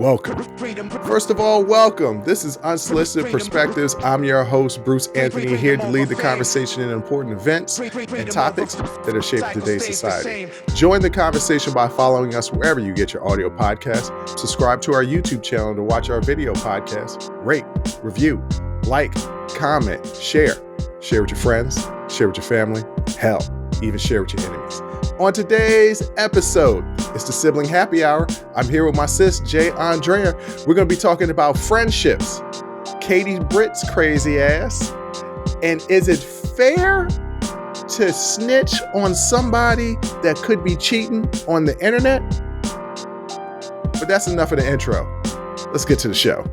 welcome. First of all, welcome. This is Unsolicited Perspectives. I'm your host, Bruce Anthony, here to lead the conversation in important events and topics that are shaping today's society. Join the conversation by following us wherever you get your audio podcasts. Subscribe to our YouTube channel to watch our video podcasts. Rate, review, like, comment, share. Share with your friends, share with your family, hell, even share with your enemies. On today's episode, it's the Sibling Happy Hour. I'm here with my sis, Aundrea. We're going to be talking about friendships, Katie Britt's crazy ass, and is it fair to snitch on somebody that could be cheating on the internet? But that's enough of the intro. Let's get to the show.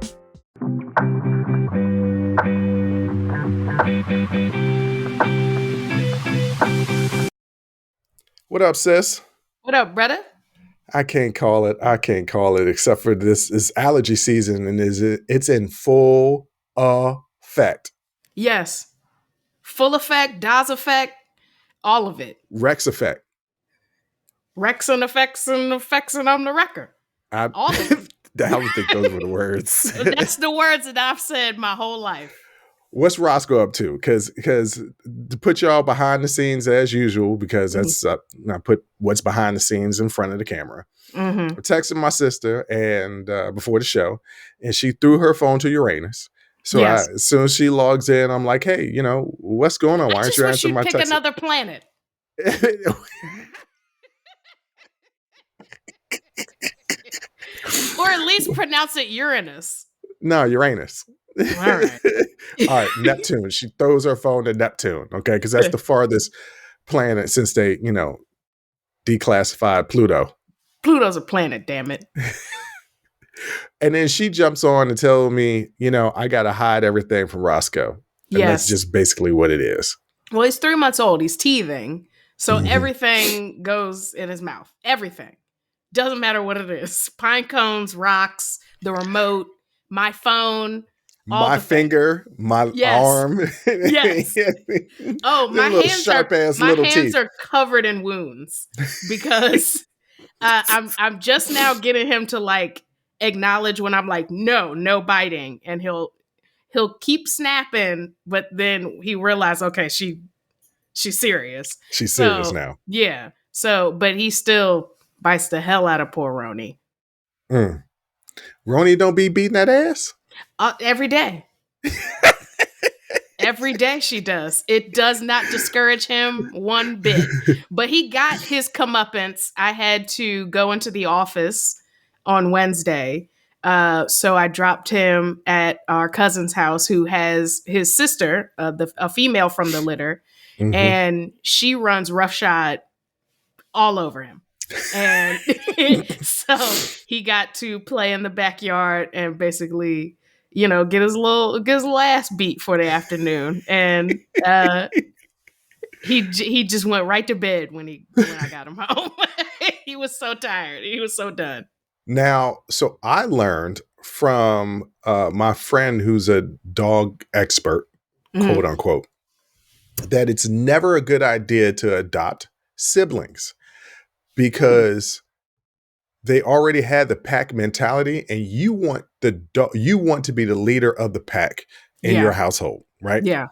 What up, sis? What up, brother? I can't call it except for this is allergy season and it's in full effect. Yes. Full effect, DOS effect, all of it. Rex effect. Rex and effects and I'm the wrecker. All of it. I don't think those were the words. That's the words that I've said my whole life. What's Roscoe up to? Because to put y'all behind the scenes as usual, because that's I put what's behind the scenes in front of the camera. Mm-hmm. I'm texting my sister and before the show, and she threw her phone to Uranus. So yes. As soon as she logs in, I'm like, "Hey, what's going on? Why aren't you answering my text?" Pick another planet, or at least pronounce it Uranus. No, Uranus. All right. All right, Neptune. She throws her phone to Neptune, okay? Because that's the farthest planet since they, declassified Pluto. Pluto's a planet, damn it. And then she jumps on to tell me, I got to hide everything from Roscoe. And yes. That's just basically what it is. Well, he's 3 months old. He's teething. So everything goes in his mouth. Everything. Doesn't matter what it is. Pine cones, rocks, the remote, my phone. My finger, my arm. Yes. Oh, my hands are covered in wounds because I'm just now getting him to acknowledge when I'm like, no biting, and he'll keep snapping, but then he realized, okay, she's serious. She's serious now. Yeah. So, but he still bites the hell out of poor Roni. Roni don't be beating that ass? Every day. Every day she does. It does not discourage him one bit. But he got his comeuppance. I had to go into the office on Wednesday. So I dropped him at our cousin's house, who has his sister, a female from the litter. Mm-hmm. And she runs roughshod all over him. And so he got to play in the backyard and basically, get his little ass beat for the afternoon. And he just went right to bed when I got him home. He was so tired. He was so done. Now, so I learned from my friend who's a dog expert, quote unquote, that it's never a good idea to adopt siblings because they already had the pack mentality, and you want to be the leader of the pack in your household, right? Yeah.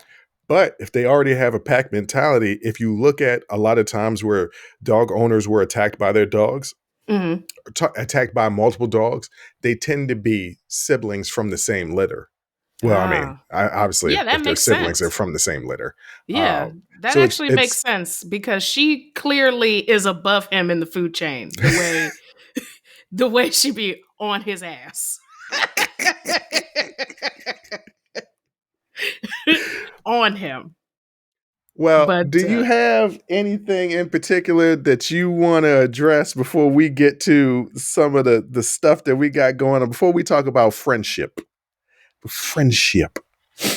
But if they already have a pack mentality, if you look at a lot of times where dog owners were attacked by their dogs, attacked by multiple dogs, they tend to be siblings from the same litter. Well, I mean, obviously, if they're siblings, they're from the same litter. Yeah, that so actually makes sense because she clearly is above him in the food chain. The way she be on his ass. On him. Well, do you have anything in particular that you want to address before we get to some of the stuff that we got going on, before we talk about friendship?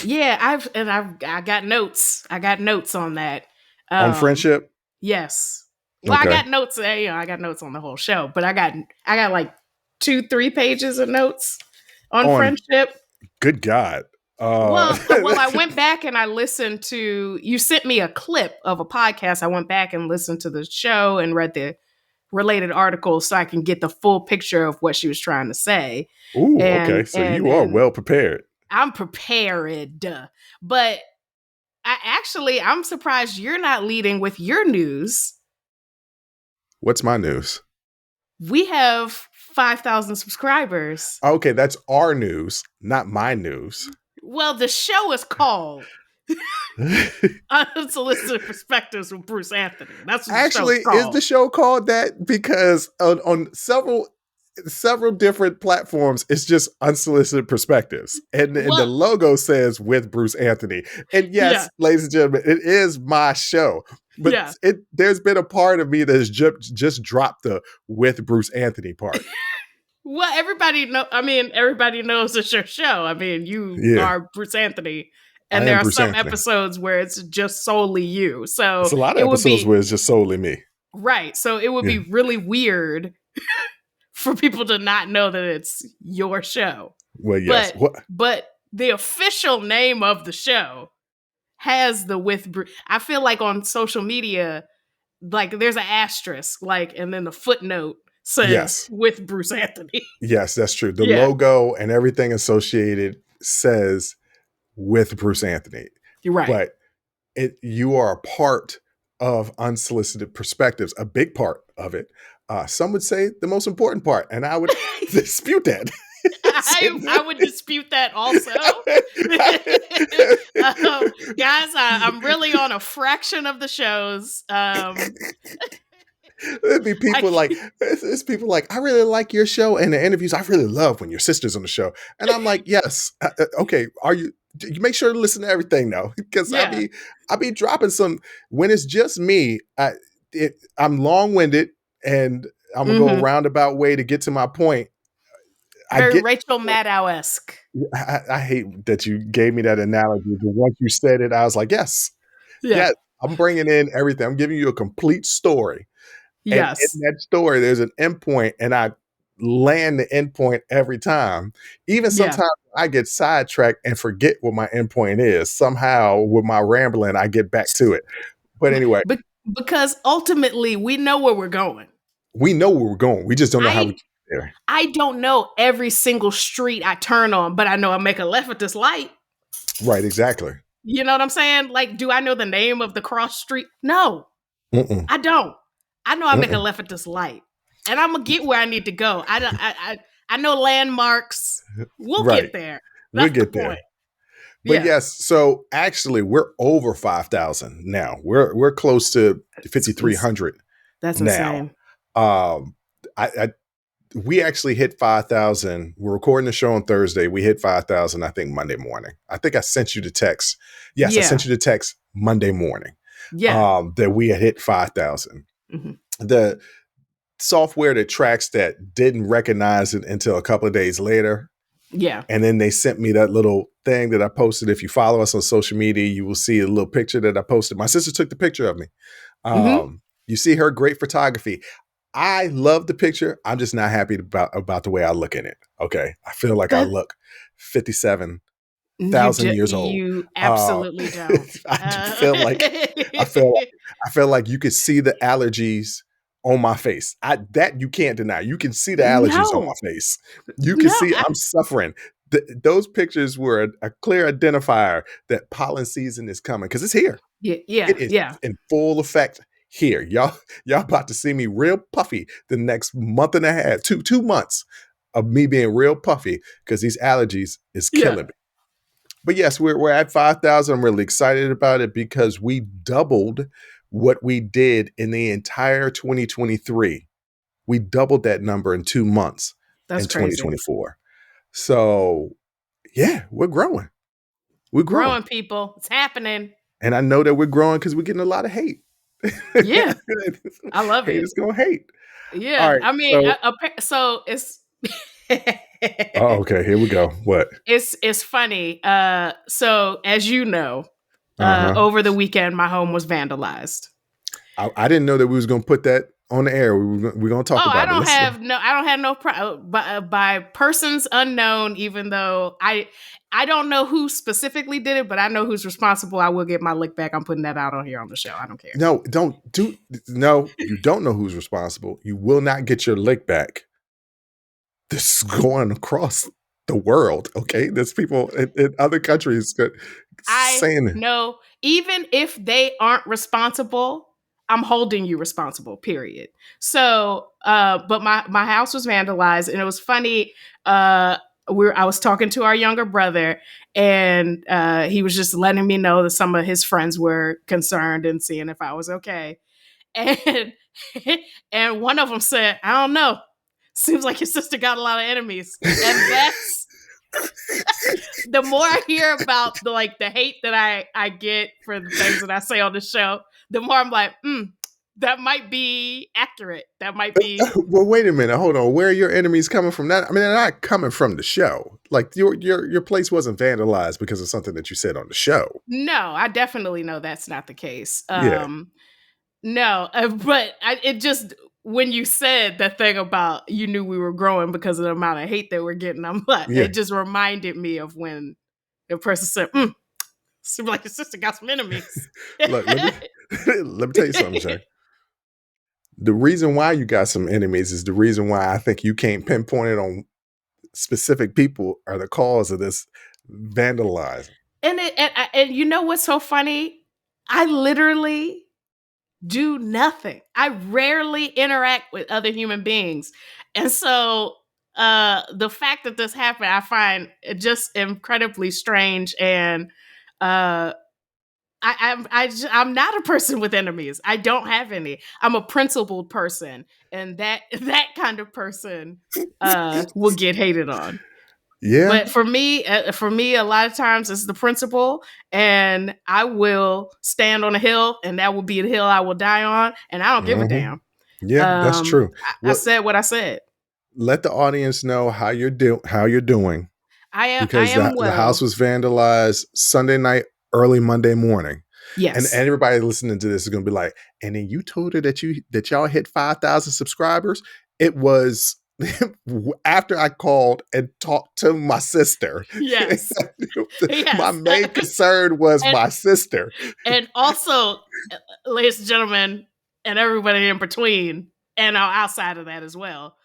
Yeah, I got notes. I got notes on that. On friendship? Yes. Well, okay. I got notes. I got notes on the whole show, but I got like 2-3 pages of notes on friendship. Good God. Well, I went back and I listened to. You sent me a clip of a podcast. I went back and listened to the show and read related articles so I can get the full picture of what she was trying to say. Ooh, okay. And So you are well prepared. I'm prepared. But I'm surprised you're not leading with your news. What's my news? We have 5,000 subscribers. Okay, that's our news, not my news. Well, the show is called Unsolicited Perspectives with Bruce Anthony. That's what Actually, the show's called. is the show called that? Because on several different platforms, it's just Unsolicited Perspectives. And the logo says with Bruce Anthony. And yes, ladies and gentlemen, it is my show. But there's been a part of me that has just dropped the with Bruce Anthony part. Well, everybody knows it's your show. I mean, you are Bruce Anthony. And there are some episodes where it's just solely you. So it's a lot of episodes where it's just solely me. Right. So it would be really weird for people to not know that it's your show. Well, yes. But the official name of the show has the with Bruce. I feel like on social media, like there's an asterisk, like, and then the footnote says with Bruce Anthony. Yes, that's true. The logo and everything associated says with Bruce Anthony. You're right. But you are a part of Unsolicited Perspectives, a big part of it. Some would say the most important part, and I would dispute that. I would dispute that also. Guys, I'm really on a fraction of the shows. There'd be people it's people like, I really like your show, and the interviews, I really love when your sister's on the show. And I'm like, yes, okay, you make sure to listen to everything though, because I be dropping some, when it's just me, I'm long-winded, and I'm gonna go a roundabout way to get to my point. Very Rachel Maddow-esque. I hate that you gave me that analogy, but once you said it, I was like, yes, I'm bringing in everything. I'm giving you a complete story. Yes. And in that story, there's an endpoint, and I land the endpoint every time. Even sometimes I get sidetracked and forget what my endpoint is. Somehow, with my rambling, I get back to it. But anyway. Because ultimately, we know where we're going. We know where we're going. We just don't know how we get there. I don't know every single street I turn on, but I know I make a left at this light. Right, exactly. You know what I'm saying? Like, do I know the name of the cross street? No, I don't. I know I make a left at this light, and I'm gonna get where I need to go. I know landmarks. We'll get there. We'll get there. But yes, so actually, we're over 5,000 now. We're close to 5,300. That's now. Insane. We actually hit 5,000. We're recording the show on Thursday. We hit 5,000, I think, Monday morning. I think I sent you the text. Yes, I sent you the text Monday morning. Yeah, that we had hit 5,000. The software that tracks that didn't recognize it until a couple of days later. Yeah. And then they sent me that little thing that I posted. If you follow us on social media, you will see a little picture that I posted. My sister took the picture of me. You see her great photography. I love the picture. I'm just not happy about the way I look in it. Okay. I feel like I look 57,000 years old. You absolutely don't. I feel like you could see the allergies on my face. That you can't deny. You can see the allergies on my face. You can see I'm suffering. Those pictures were a clear identifier that pollen season is coming, because it's here. It is in full effect here. Y'all about to see me real puffy the next month and a half, two months of me being real puffy, because these allergies is killing me. But yes, we're at 5,000. I'm really excited about it because we doubled what we did in the entire 2023. We doubled that number in 2 months. That's in 2024. So yeah, we're growing. We're growing, people. It's happening. And I know that we're growing because we're getting a lot of hate. Yeah. I love it. Haters gonna hate. Yeah. Right, I mean, so it's oh, okay. Here we go. What? It's funny. So as you know, over the weekend, my home was vandalized. I didn't know that we was gonna put that on the air. We're gonna talk Oh, I about it. don't have no by persons unknown. Even though I don't know who specifically did it, but I know who's responsible. I will get my lick back. I'm putting that out on here on the show. I don't care. No, you don't know who's responsible. You will not get your lick back. This is going across the world. Okay, there's people in other countries saying it. No, even if they aren't responsible, I'm holding you responsible, period. So, but my house was vandalized, and it was funny. I was talking to our younger brother, and he was just letting me know that some of his friends were concerned and seeing if I was okay. And and one of them said, "I don't know. Seems like your sister got a lot of enemies," and that's the more I hear about the hate that I get for the things that I say on the show, the more I'm like, that might be accurate. That might be. Well, wait a minute. Hold on. Where are your enemies coming from? They're not coming from the show. Like your place wasn't vandalized because of something that you said on the show. No, I definitely know that's not the case. Yeah. No, but it just when you said that thing about you knew we were growing because of the amount of hate that we're getting, I'm like, Yeah. it just reminded me of when the person said, seems like your sister got some enemies. Look, let me tell you something, Jay. The reason why you got some enemies is the reason why I think you can't pinpoint it on specific people are the cause of this vandalizing. And you know what's so funny? I literally do nothing. I rarely interact with other human beings. And so the fact that this happened, I find it just incredibly strange. And I'm not a person with enemies. I don't have any. I'm a principled person, and that kind of person will get hated on. Yeah. But for me, a lot of times it's the principle, and I will stand on a hill, and that will be the hill I will die on, and I don't give a damn. Yeah, that's true. I said what I said. Let the audience know how you're doing. I am The house was vandalized Sunday night, early Monday morning. Yes. And everybody listening to this is going to be like, and then you told her that y'all hit 5,000 subscribers. It was after I called and talked to my sister. Yes. My main concern was my sister. And also, ladies and gentlemen, and everybody in between, and outside of that as well,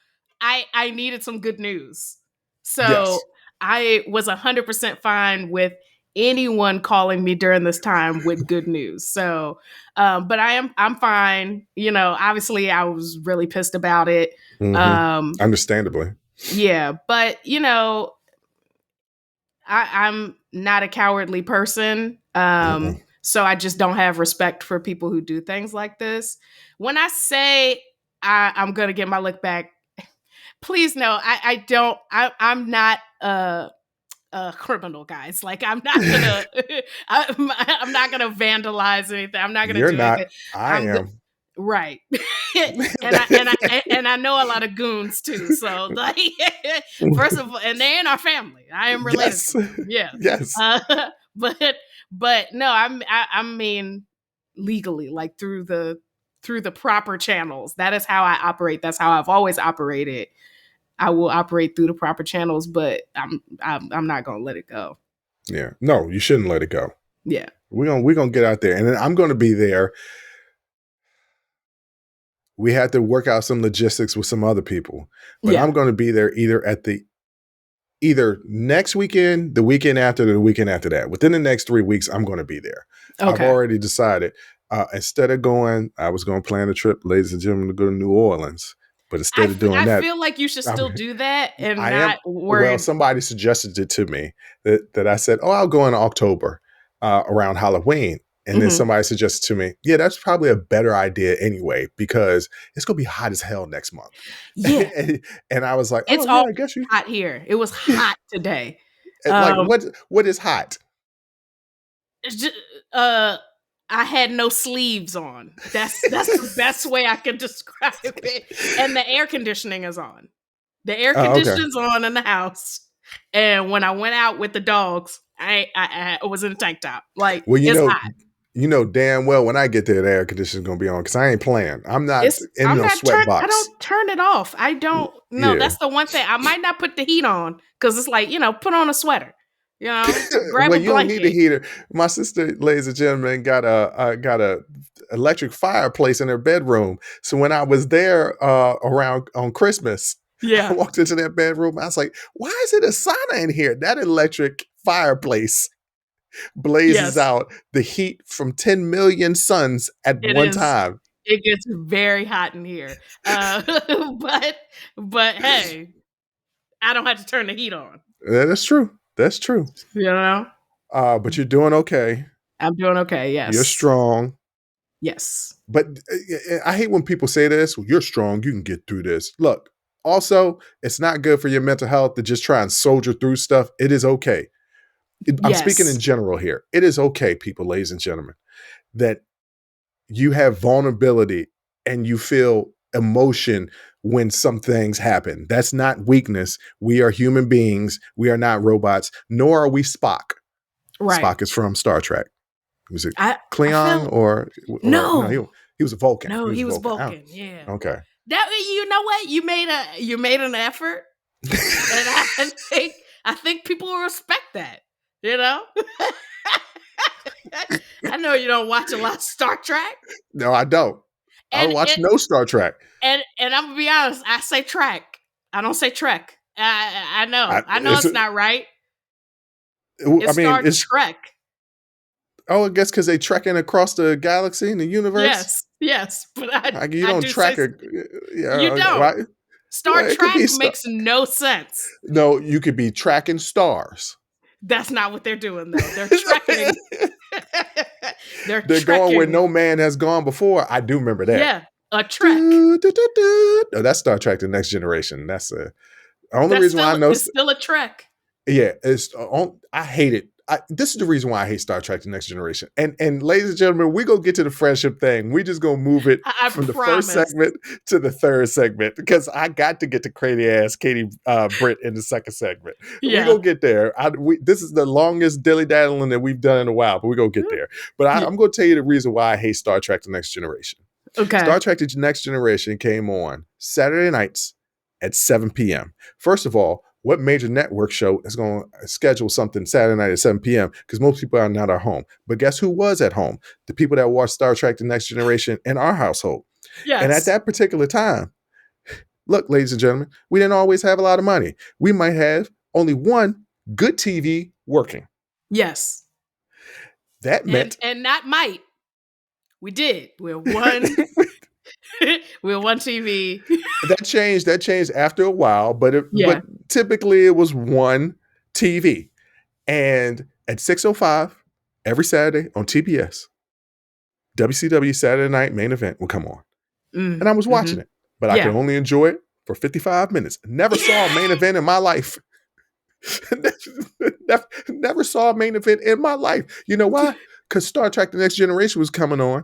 I needed some good news. So yes. I was 100% fine with anyone calling me during this time with good news. So, but I'm fine. You know, obviously I was really pissed about it. Mm-hmm. Understandably. Yeah. But you know, I'm not a cowardly person. So I just don't have respect for people who do things like this. When I say I'm going to get my lick back, please know I'm not a criminal, guys. Like I'm not gonna I'm not gonna vandalize anything. I'm not gonna do anything. I am. Right. and I know a lot of goons too. So like first of all, and they're in our family. I am related to them. Yeah. Yes. But no, I mean legally, like through the proper channels. That is how I operate. That's how I've always operated. I will operate through the proper channels, but I'm not gonna let it go. Yeah, no, you shouldn't let it go. Yeah, we're gonna get out there, and then I'm gonna be there. We had to work out some logistics with some other people, but I'm gonna be there either next weekend, the weekend after, or the weekend after that. Within the next 3 weeks, I'm gonna be there. Okay. I've already decided. Instead of going, I was gonna plan a trip, ladies and gentlemen, to go to New Orleans. But instead of doing that, I feel like you should still do that and not worry. Well, somebody suggested it to me that I said, "Oh, I'll go in October around Halloween," and then somebody suggested to me, "Yeah, that's probably a better idea anyway because it's gonna be hot as hell next month." Yeah, and I was like, "It's all hot here. It was hot today." Like, what is hot? Just, I had no sleeves on. That's the best way I could describe it. And the air conditioning is on. The air conditioning's on in the house. And when I went out with the dogs, I was in a tank top. Like, it's hot. You know damn well when I get there, the air conditioner's gonna be on because I ain't playing. I'm not in no sweat I box. don't turn it off. I don't. No, Yeah. that's the one thing. I might not put the heat on because it's like, put on a sweater. Grab Well, a you don't need a blanket. heater. My sister, ladies and gentlemen, got a electric fireplace in her bedroom. So when I was there around on Christmas, I Yeah. walked into that bedroom. I was like, "Why is it a sauna in here?" That electric fireplace blazes Yes, out the heat from 10 million suns at it one is. time. It gets very hot in here. But hey, I don't have to turn the heat on. That's true. That's true. You know, But you're doing okay. I'm doing okay. You're Yes. strong. Yes. But I hate when people say this. Well, you're strong. You can get through this. Look, also, it's not good for your mental health to just try and soldier through stuff. It is okay. I'm speaking in Yes. general here. It is okay, people, ladies and gentlemen, that you have vulnerability and you feel emotion when some things happen. That's not weakness. We are human beings. We are not robots, nor are we Spock. Right. Spock is from Star Trek. Was it I Klingon feel or no? no. He was a Vulcan. No, he was Oh, Vulcan. Yeah. okay. That you know what? You made an effort. And I think people will respect that. I know you don't watch a lot of Star Trek. No, I don't. I And watch no Star Trek. and I'm gonna be honest, I say Trek. I don't say Trek. I know. I know it's not right. It's Star Trek. Oh, I guess because they trekking across the galaxy and the universe. Yes, but You don't track it. Yeah, you don't. right? Star Trek makes no sense. No, you could be tracking stars. That's not what they're doing, though. They're trekking. They're going where no man has gone before. I do remember that. Yeah, a trek. No, that's Star Trek: The Next Generation. That's the only reason why I know. It's still a trek. Yeah, I hate it. This is the reason why I hate Star Trek: The Next Generation. And ladies and gentlemen, we gonna get to the friendship thing. We just gonna move it from the first segment to the third segment because I got to get to crazy ass Katie Britt in the second segment. Yeah. We gonna get there. This is the longest dilly-dallying that we've done in a while, but we gonna get there. But I'm gonna tell you the reason why I hate Star Trek: The Next Generation. Okay. Star Trek: The Next Generation came on Saturday nights at 7 p.m. First of all, what major network show is going to schedule something Saturday night at 7 p.m.? Because most people are not at home. But guess who was at home? The people that watched Star Trek: The Next Generation in our household. Yes. And at that particular time, look, ladies and gentlemen, we didn't always have a lot of money. We might have only one good TV working. Yes. That meant... And not might. We did. We're one... We're one TV. That changed after a while, but typically it was one TV. And at 6:05 every Saturday on TBS, WCW Saturday Night Main Event would come on. And I was watching it, but I could only enjoy it for 55 minutes. Never saw a main event in my life. Never saw a main event in my life. You know why? Because Star Trek: The Next Generation was coming on.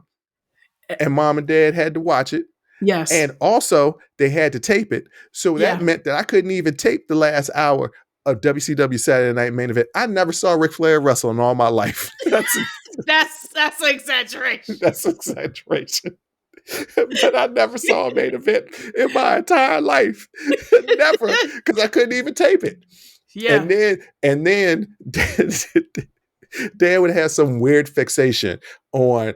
And mom and dad had to watch it. Yes. And also they had to tape it. So that meant that I couldn't even tape the last hour of WCW Saturday Night Main Event. I never saw Ric Flair wrestle in all my life. That's an exaggeration. That's an exaggeration. But I never saw a main event in my entire life. Never. Because I couldn't even tape it. Yeah. And then Dad would have some weird fixation on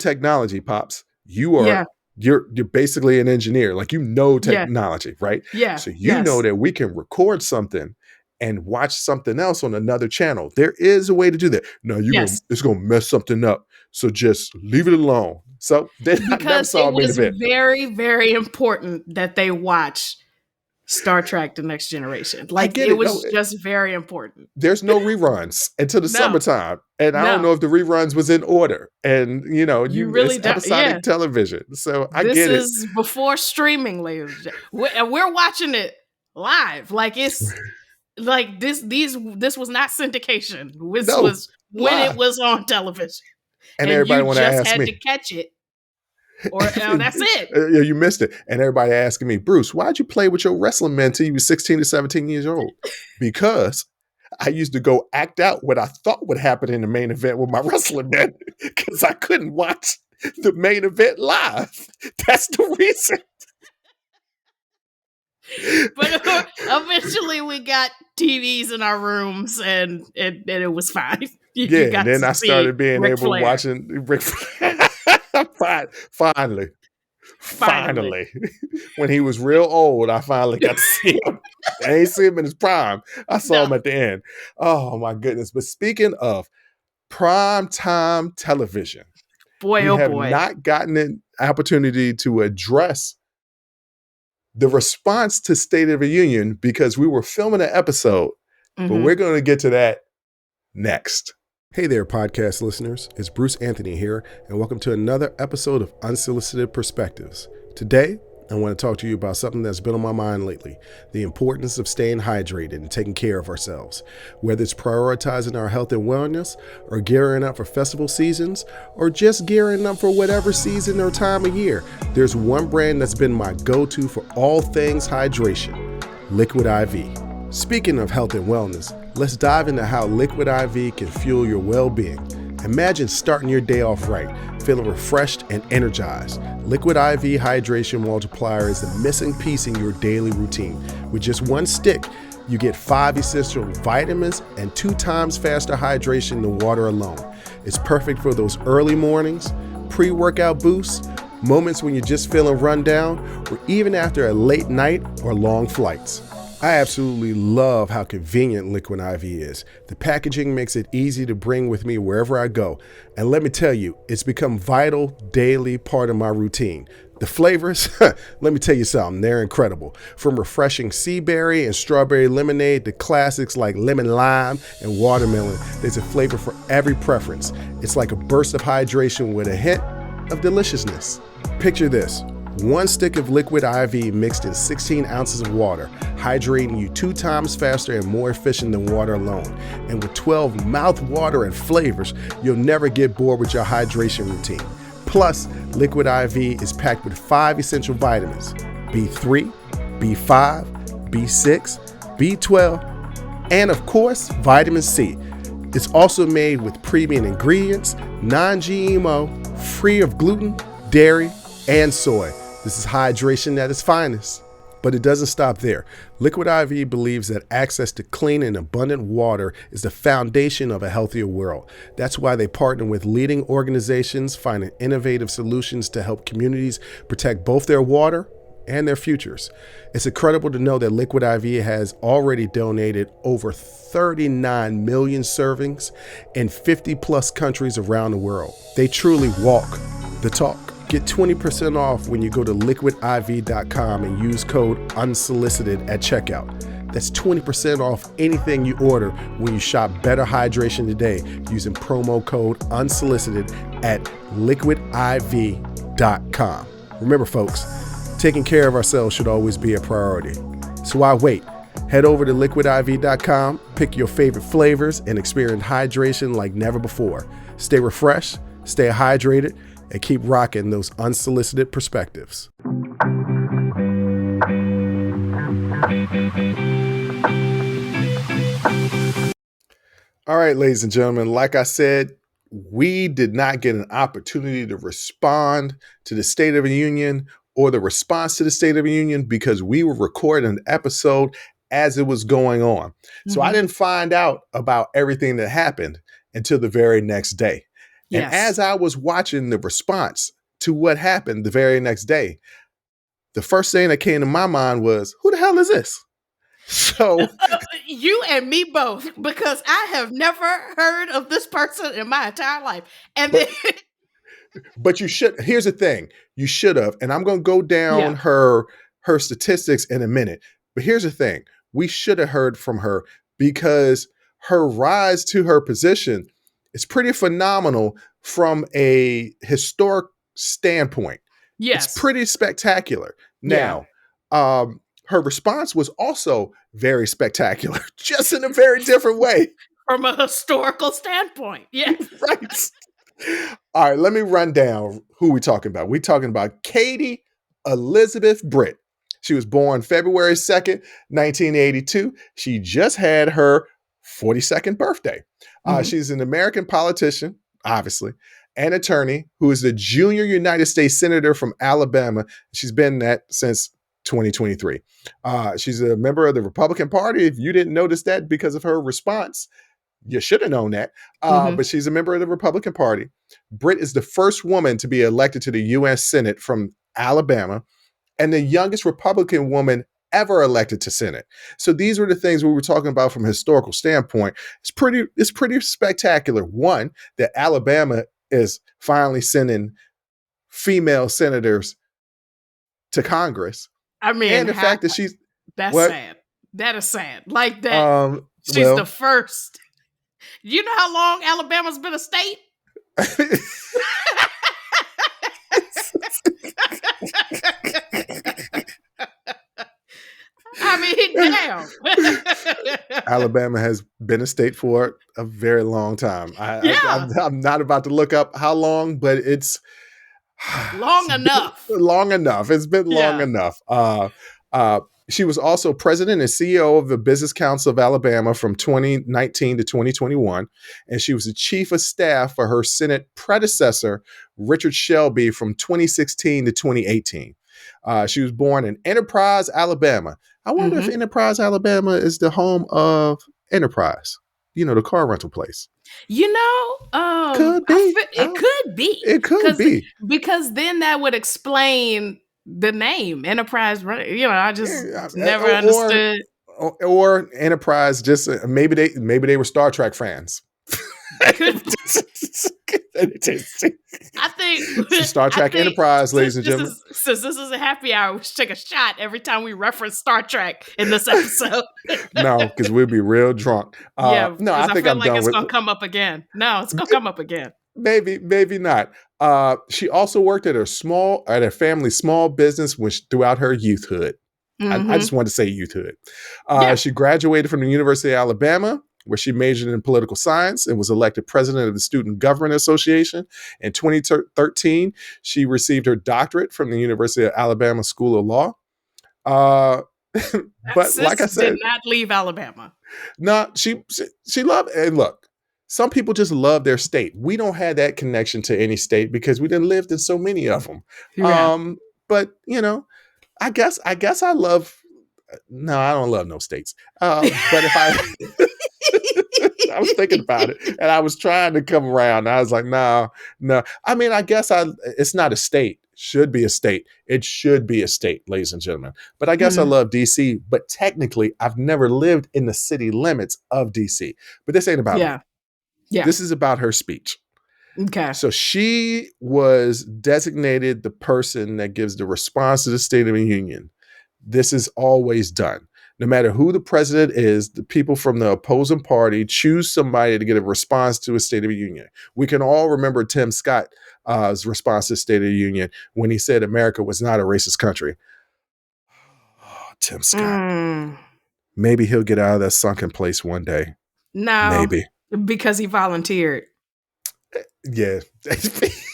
technology, Pops. You're basically an engineer. Technology, right? Yeah. So you know that we can record something and watch something else on another channel. There is a way to do that. No, it's gonna mess something up. So just leave it alone. So then I never saw a main event. Very, very important that they watch Star Trek: The Next Generation. It was just very important. There's no reruns until the summertime. And I don't know if the reruns was in order. And, you really it's episodic television. So I get it. This is before streaming, ladies. And we're watching it live. This was not syndication. This was when live. It was on television. And everybody want to ask me. You just had to catch it. Or that's it. Yeah, you missed it. And everybody asking me, Bruce, why'd you play with your wrestling men until you were 16 to 17 years old? Because I used to go act out what I thought would happen in the main event with my wrestling men because I couldn't watch the main event live. That's the reason. But eventually we got TVs in our rooms and it was fine. You And got then to I see started being Ric able to Flair. watching Ric Flair. Finally. When he was real old, I finally got to see him. I ain't see him in his prime. I saw him at the end. Oh my goodness. But speaking of prime time television, Boy, we oh have boy. not gotten an opportunity to address the response to State of the Union because we were filming an episode, but we're going to get to that next. Hey there, podcast listeners. It's Bruce Anthony here, and welcome to another episode of Unsolicited Perspectives. Today, I want to talk to you about something that's been on my mind lately, the importance of staying hydrated and taking care of ourselves. Whether it's prioritizing our health and wellness, or gearing up for festival seasons, or just gearing up for whatever season or time of year, there's one brand that's been my go-to for all things hydration, Liquid IV. Speaking of health and wellness, let's dive into how Liquid IV can fuel your well-being. Imagine starting your day off right, feeling refreshed and energized. Liquid IV Hydration Multiplier is the missing piece in your daily routine. With just one stick, you get 5 essential vitamins and 2 times faster hydration than water alone. It's perfect for those early mornings, pre-workout boosts, moments when you're just feeling run down, or even after a late night or long flights. I absolutely love how convenient Liquid IV is. The packaging makes it easy to bring with me wherever I go. And let me tell you, it's become a vital daily part of my routine. The flavors, let me tell you something, they're incredible. From refreshing sea berry and strawberry lemonade to classics like lemon lime and watermelon, there's a flavor for every preference. It's like a burst of hydration with a hint of deliciousness. Picture this. 1 stick of Liquid IV mixed in 16 ounces of water, hydrating you 2 times faster and more efficient than water alone. And with 12 mouth-watering flavors, you'll never get bored with your hydration routine. Plus, Liquid IV is packed with 5 essential vitamins: B3, B5, B6, B12, and of course, vitamin C. It's also made with premium ingredients, non-GMO, free of gluten, dairy, and soy. This is hydration at its finest. But it doesn't stop there. Liquid IV believes that access to clean and abundant water is the foundation of a healthier world. That's why they partner with leading organizations, finding innovative solutions to help communities protect both their water and their futures. It's incredible to know that Liquid IV has already donated over 39 million servings in 50 plus countries around the world. They truly walk the talk. Get 20% off when you go to liquidiv.com and use code UNSOLICITED at checkout. That's 20% off anything you order when you shop Better Hydration today using promo code UNSOLICITED at liquidiv.com. Remember, folks, taking care of ourselves should always be a priority. So why wait? Head over to liquidiv.com, pick your favorite flavors, and experience hydration like never before. Stay refreshed, stay hydrated, and keep rocking those unsolicited perspectives. All right, ladies and gentlemen, like I said, we did not get an opportunity to respond to the State of the Union or the response to the State of the Union because we were recording an episode as it was going on. So I didn't find out about everything that happened until the very next day. And as I was watching the response to what happened the very next day, the first thing that came to my mind was, who the hell is this? So you and me both, because I have never heard of this person in my entire life. And but you should, here's the thing, you should have, and I'm going to go down her statistics in a minute. But here's the thing, we should have heard from her because her rise to her position is pretty phenomenal from a historic standpoint. It's pretty spectacular. Now, her response was also very spectacular, just in a very different way. From a historical standpoint, Right. All right, let me run down who we're talking about. We're talking about Katie Elizabeth Britt. She was born February 2nd, 1982. She just had her 42nd birthday. She's an American politician, obviously, an attorney who is the junior United States Senator from Alabama. She's been that since 2023. She's a member of the Republican Party. If you didn't notice that because of her response, you should have known that. But she's a member of the Republican Party. Britt is the first woman to be elected to the U.S. Senate from Alabama and the youngest Republican woman ever elected to Senate. So these were the things we were talking about from a historical standpoint. It's pretty spectacular. One, that Alabama is finally sending female senators to Congress. I mean, and the fact that she's sad. That is sad. Like that. She's the first. You know how long Alabama's been a state? I mean, damn. Alabama has been a state for a very long time. I'm not about to look up how long, but it's long enough. Long enough. It's been long enough. She was also president and CEO of the Business Council of Alabama from 2019 to 2021. And she was the chief of staff for her Senate predecessor, Richard Shelby, from 2016 to 2018. She was born in Enterprise, Alabama. I wonder if Enterprise, Alabama is the home of Enterprise, the car rental place. Could be. It could be. It could be. Because then that would explain the name Enterprise. I just never understood. Or Enterprise, just maybe they were Star Trek fans. I think Star Trek Enterprise, ladies and gentlemen. Since this is a happy hour, we should take a shot every time we reference Star Trek in this episode. No, because we'll be real drunk. I think I'm like it's gonna come up again. No, it's gonna come up again. Maybe not. She also worked at her family's small business throughout her youthhood. I just wanted to say youthhood. She graduated from the University of Alabama, where she majored in political science and was elected president of the Student Government Association. In 2013, she received her doctorate from the University of Alabama School of Law. But like I said, did not leave Alabama. No, she loved, and look, some people just love their state. We don't have that connection to any state because we didn't live in so many of them. Yeah. But I guess I love. No, I don't love no states. But if I was thinking about it and I was trying to come around, I was like, no. I mean, I guess it's not a state. Should be a state. It should be a state, ladies and gentlemen. But I guess I love DC. But technically, I've never lived in the city limits of DC. But this ain't about me. Yeah. This is about her speech. Okay. So she was designated the person that gives the response to the State of the Union. This is always done. No matter who the president is, the people from the opposing party choose somebody to get a response to a State of the Union. We can all remember Tim Scott's response to the State of the Union when he said America was not a racist country. Oh, Tim Scott. Maybe he'll get out of that sunken place one day. No. Maybe. Because he volunteered. Yeah.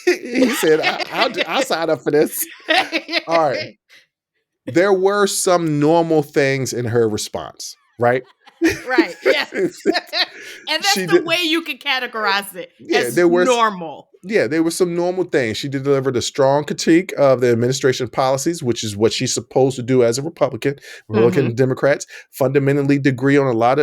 He said, I'll sign up for this. All right. There were some normal things in her response, right? Right, yes. And that's the way you can categorize it as normal. Yeah, there were some normal things. She delivered a strong critique of the administration policies, which is what she's supposed to do as a Republican. Republican and Democrats fundamentally disagree on a lot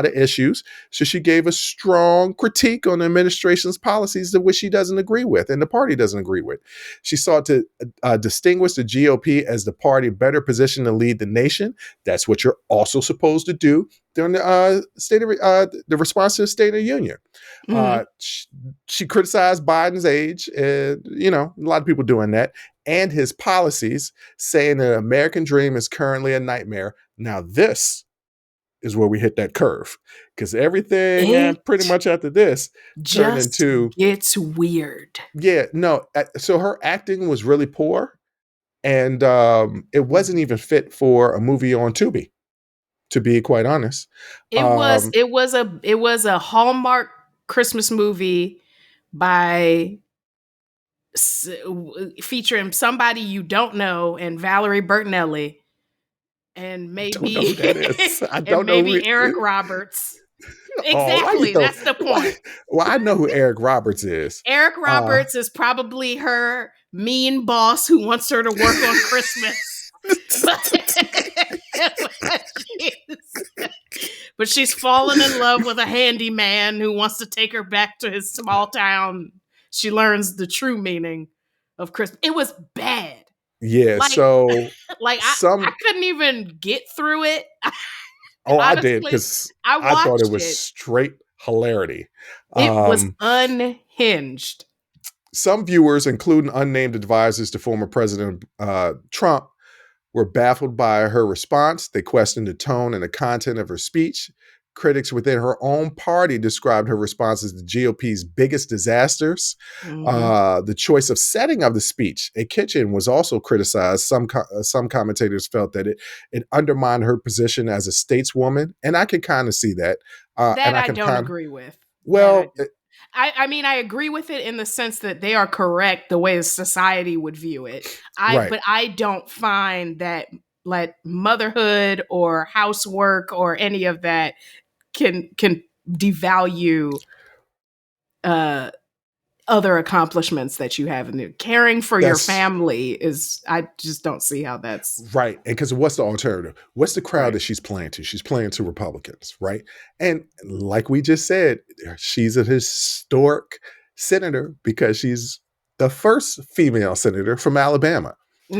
of issues. So she gave a strong critique on the administration's policies, which she doesn't agree with and the party doesn't agree with. She sought to distinguish the GOP as the party better positioned to lead the nation. That's what you're also supposed to do during the response to the State of the Union. She criticized Biden's age, and a lot of people doing that, and his policies, saying that the American dream is currently a nightmare. Now this is where we hit that curve, because everything pretty much after this turned into it's weird. Yeah, no. So her acting was really poor, and it wasn't even fit for a movie on Tubi. To be quite honest, it was a Hallmark Christmas movie featuring somebody you don't know and Valerie Bertinelli, and maybe I don't know Eric Roberts. Oh, why you Exactly. throw? That's the Why? point. Well, I know who Eric Roberts is. Eric Uh, Roberts is probably her mean boss who wants her to work on Christmas. But she's fallen in love with a handyman who wants to take her back to his small town. She learns the true meaning of Christmas. It was bad. yeah. Like, So I some. couldn't even get through it. Oh, I did Honestly, because I I thought it watched was it. straight hilarity. It was Um, unhinged. some viewers, including unnamed advisors to former President Trump, were baffled by her response. They questioned the tone and the content of her speech. Critics within her own party described her response as the GOP's biggest disasters. Mm-hmm. The choice of setting of the speech, a kitchen, was also criticized. Some commentators felt that it undermined her position as a stateswoman, and I can kind of see that. And That I I can don't kind of, agree with. That I well, don't. I mean, I agree with it in the sense that they are correct the way society would view it. right. But I don't find that like motherhood or housework or any of that can devalue uh other accomplishments that you have in there. Caring for your That's family is, I just don't see how that's right. And because what's the alternative? What's the crowd right. that she's playing to? She's playing to Republicans, right? And like we just said, she's a historic senator because she's the first female senator from Alabama.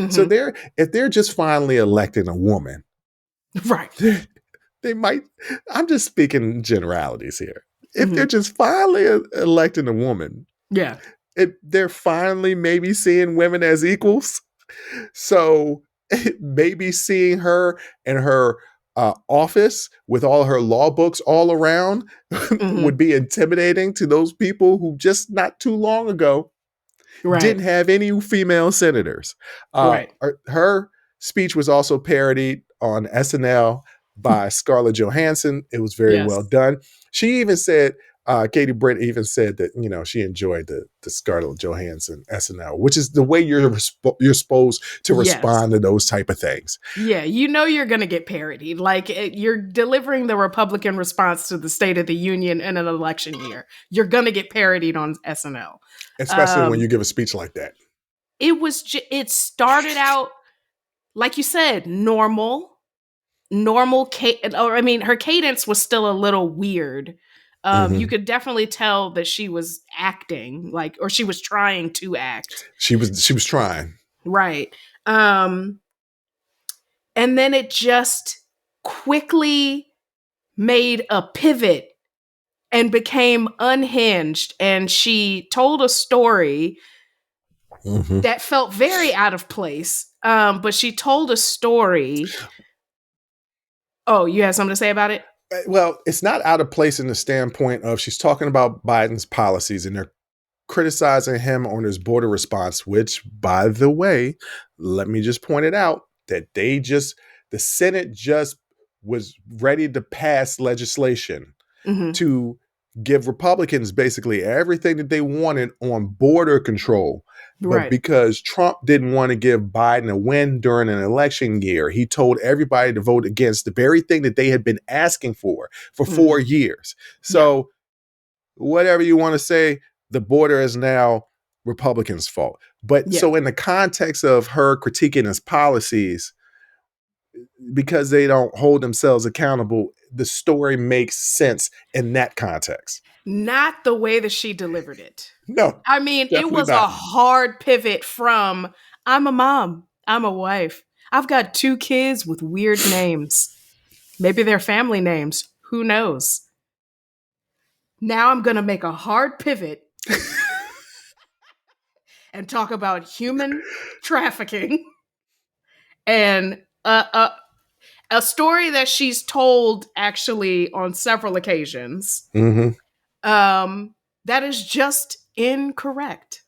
So Hmm. if they're just finally electing a woman, Right. they might, I'm just speaking generalities here. If they're Hmm. just finally electing a woman, Yeah. they're finally maybe seeing women as equals. So maybe seeing her in her office with all her law books all around Hmm. would be intimidating to those people who just not too long ago Right. didn't have any female senators. Right. Her speech was also parodied on SNL by Scarlett Johansson. It was very well Yes. done. She even said, Katie Britt even said that she enjoyed the Scarlett Johansson SNL, which is the way you're supposed to Yes. respond to those type of things, Yeah, you know you're going to get parodied. Like you're delivering the Republican response to the State of the Union in an election year. You're going to get parodied on SNL. especially when Um, you give a speech like that. it started out like you said, normal or I mean her cadence was still a little weird. You Hmm. could definitely tell that she was acting like, or she was trying to act. She was trying. Right. Um and then it just quickly made a pivot and became unhinged, and she told a story Hmm. that felt very out of place. But she told a story. Oh, you have something to say about it? Well, it's not out of place in the standpoint of she's talking about Biden's policies and they're criticizing him on his border response, which, by the way, let me just point it out that the Senate just was ready to pass legislation Hmm. to give Republicans basically everything that they wanted on border control. But Right. because Trump didn't want to give Biden a win during an election year, he told everybody to vote against the very thing that they had been asking for Hmm. 4 years. Yeah. So whatever you want to say, the border is now Republicans' fault. But Yeah. so in the context of her critiquing his policies, because they don't hold themselves accountable, the story makes sense in that context. Not the way that she delivered it. No, I mean, it definitely was a not. hard pivot from I'm a mom, I'm a wife, I've got two kids with weird names. Maybe they're family names. Who knows? Now I'm going to make a hard pivot and talk about human trafficking and a story that she's told actually on several occasions. Hmm. Um, that is just incorrect.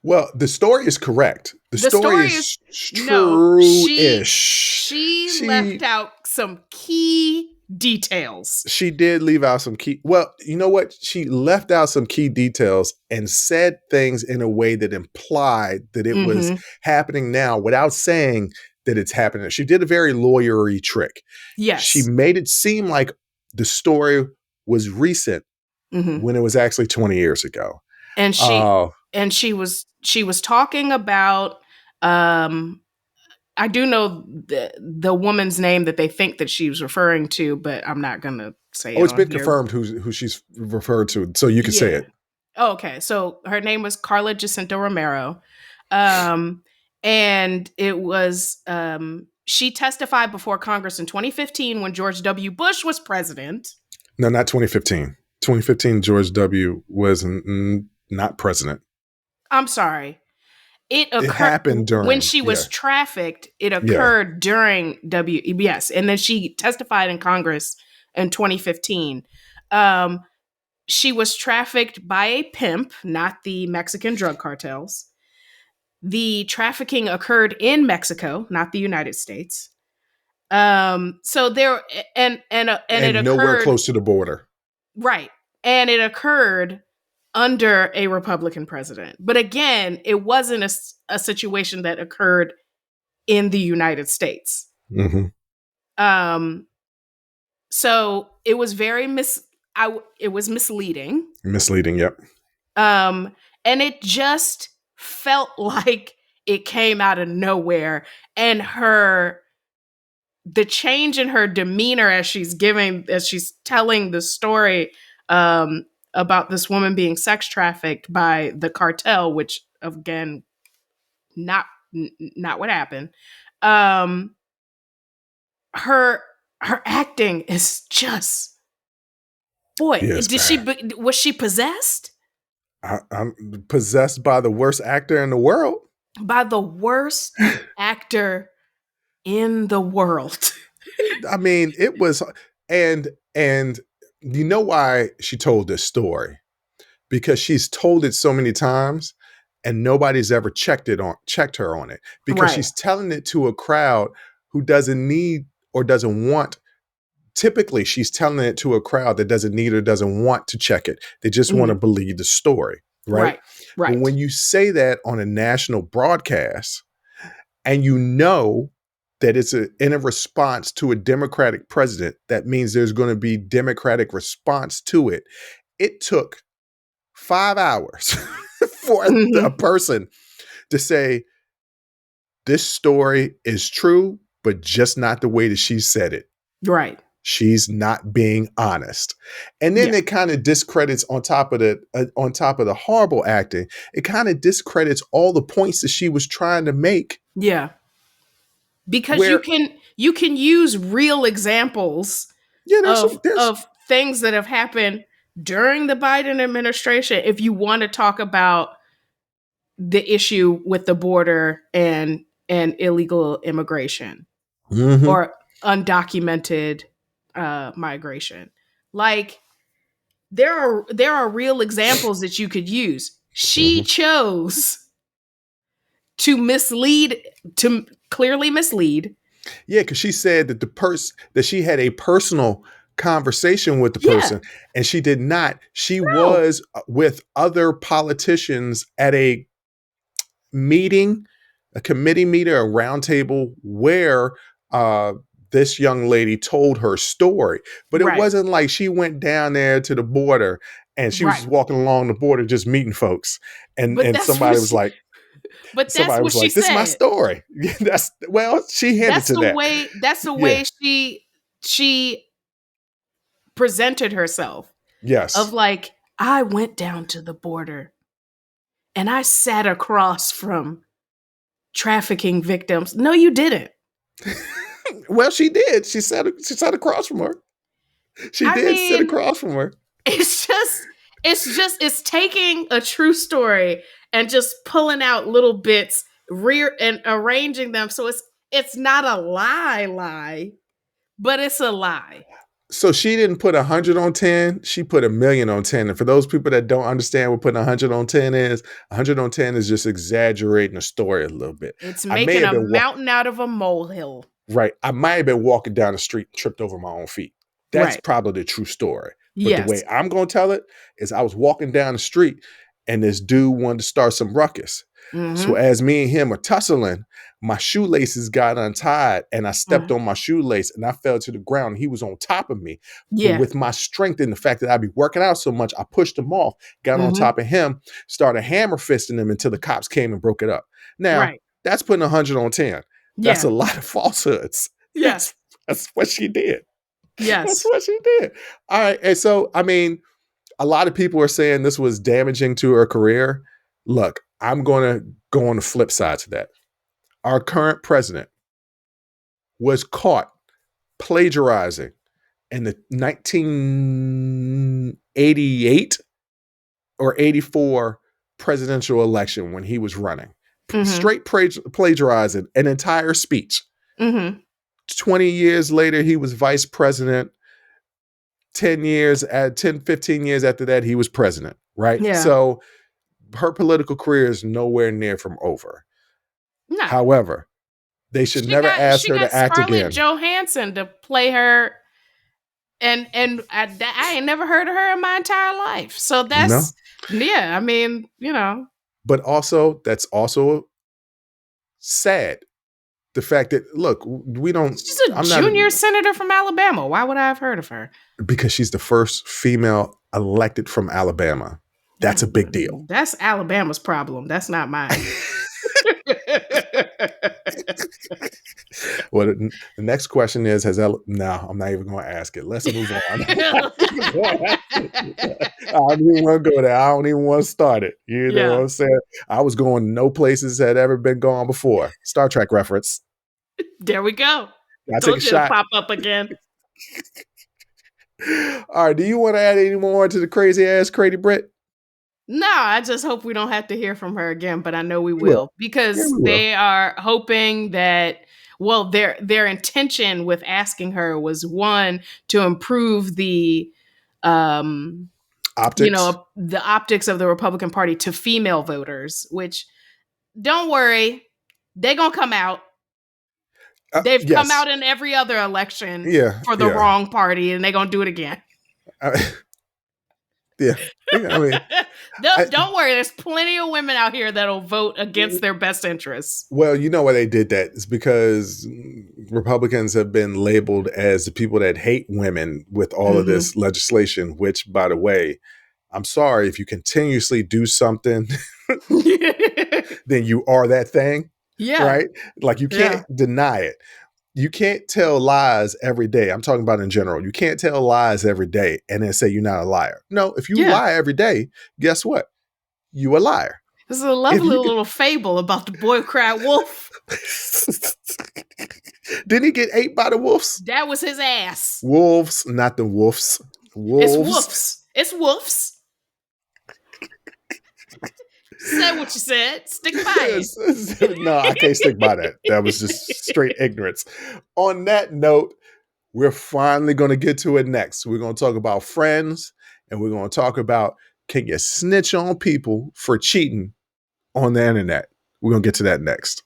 Well, the story is correct. The The story story is is no, true-ish. she left She out some key details. she did leave out some key. Well, you know what? She left out some key details and said things in a way that implied that it was Hmm. happening now without saying that it's happening. She did a very lawyery trick. She Yes. made it seem like the story was recent Mm-hmm. when it was actually 20 years ago. And she was talking about I do know the woman's name that they think that she was referring to, but I'm not gonna say it it's on been here. confirmed who she's referred to, so you can say it. Oh, okay. So her name was Carla Jacinto Romero. And it was she testified before Congress in 2015 when George W. Bush was president. No, not 2015. 2015, George W. was not president. I'm sorry. It occurred happened during when she was trafficked. It occurred during WBS, and then she testified in Congress in 2015. She was trafficked by a pimp, not the Mexican drug cartels. The trafficking occurred in Mexico, not the United States. So there and it occurred nowhere close to the border, right? And it occurred under a Republican president. But again, it wasn't a situation that occurred in the United States. Mm-hmm. So it was very it was misleading. Misleading, yep. And it just felt like it came out of nowhere. And the change in her demeanor as she's telling the story about this woman being sex trafficked by the cartel, which again, not what happened. Her acting is just, boy, was she possessed? I'm possessed by the worst actor in the world. By the worst actor in the world. I mean, it was, and you know why she told this story? Because she's told it so many times and nobody's ever checked her on it. Because she's telling it to a crowd who doesn't need or doesn't want. Typically, she's telling it to a crowd that doesn't need or doesn't want to check it. They just want to believe the story, right? Right. But when you say that on a national broadcast and you know that it's in a response to a Democratic president, that means there's going to be Democratic response to it. It took 5 hours for a person to say, this story is true, but just not the way that she said it. Right. She's not being honest. And then it kind of discredits on top of the horrible acting, it kind of discredits all the points that she was trying to make. Yeah. Because you can use real examples of things that have happened during the Biden administration if you want to talk about the issue with the border and illegal immigration or undocumented migration. Like there are real examples that you could use. She chose to clearly mislead. Yeah, because she said that that she had a personal conversation with the person, and she did not. She was with other politicians at a meeting, a committee meeting, a round table where this young lady told her story. But it wasn't like she went down there to the border and she was just walking along the border just meeting folks. And somebody was like, but that's what she said. This is my story. She hinted to that. That's the way she presented herself. Yes. Of like, I went down to the border and I sat across from trafficking victims. No, you didn't. Well, she did. She sat across from her. She did sit across from her. It's taking a true story and just pulling out little bits, and arranging them so it's not a lie, but it's a lie. So she didn't put 100 on 10. She put 1,000,000 on 10. And for those people that don't understand what putting 100 on 10 is, 100 on 10 is just exaggerating the story a little bit. It's making a mountain out of a molehill. Right. I might have been walking down the street and tripped over my own feet. That's probably the true story. But the way I'm going to tell it is I was walking down the street and this dude wanted to start some ruckus. So as me and him are tussling, my shoelaces got untied and I stepped on my shoelace and I fell to the ground. He was on top of me. But Yeah. with my strength and the fact that I'd be working out so much, I pushed him off, got on top of him, started hammer fisting him until the cops came and broke it up. Now, that's putting 100 on 10. That's a lot of falsehoods. Yes. That's what she did. Yes. That's what she did. All right. And so, I mean, a lot of people are saying this was damaging to her career. Look, I'm going to go on the flip side to that. Our current president was caught plagiarizing in the 1988 or 84 presidential election when he was running. Straight plagiarizing an entire speech. 20 years later, he was vice president. 15 years after that, he was president, right? Yeah. So her political career is nowhere near from over. No. However, they should never ask her to act Scarlett again. Johansson to play her, and I ain't never heard of her in my entire life. So that's yeah. I mean, you know. But also, that's also sad. The fact that, look, we don't. She's a junior senator from Alabama. Why would I have heard of her? Because she's the first female elected from Alabama. That's a big deal. That's Alabama's problem. That's not mine. Well, the next question is, no, I'm not even going to ask it. Let's move on. I don't even want to go there. I don't even want to start it. You know what I'm saying? I was going no places had ever been gone before. Star Trek reference. There we go. I take a shot. Pop up again. All right. Do you want to add any more to the crazy ass Katie Britt? No, I just hope we don't have to hear from her again, but I know we will because they are hoping that, well, their intention with asking her was, one, to improve the optics, the optics of the Republican Party to female voters, which, don't worry, they're going to come out. They've come out in every other election for the wrong party, and they're going to do it again. Yeah. I mean, don't worry. There's plenty of women out here that'll vote against their best interests. Well, you know why they did that? It's because Republicans have been labeled as the people that hate women with all of this legislation, which, by the way, I'm sorry, if you continuously do something, then you are that thing. Yeah. Right? Like, you can't deny it. You can't tell lies every day. I'm talking about in general. You can't tell lies every day and then say you're not a liar. No, if you lie every day, guess what? You a liar. This is a lovely little fable about the boy who cried wolf. Didn't he get ate by the wolves? That was his ass. Wolves, not the wolves. Wolves. It's wolves. It's wolves. Say what you said. Stick by it. No, I can't stick by that. That was just straight ignorance. On that note, we're finally going to get to it next. We're going to talk about friends, and we're going to talk about, can you snitch on people for cheating on the internet? We're going to get to that next.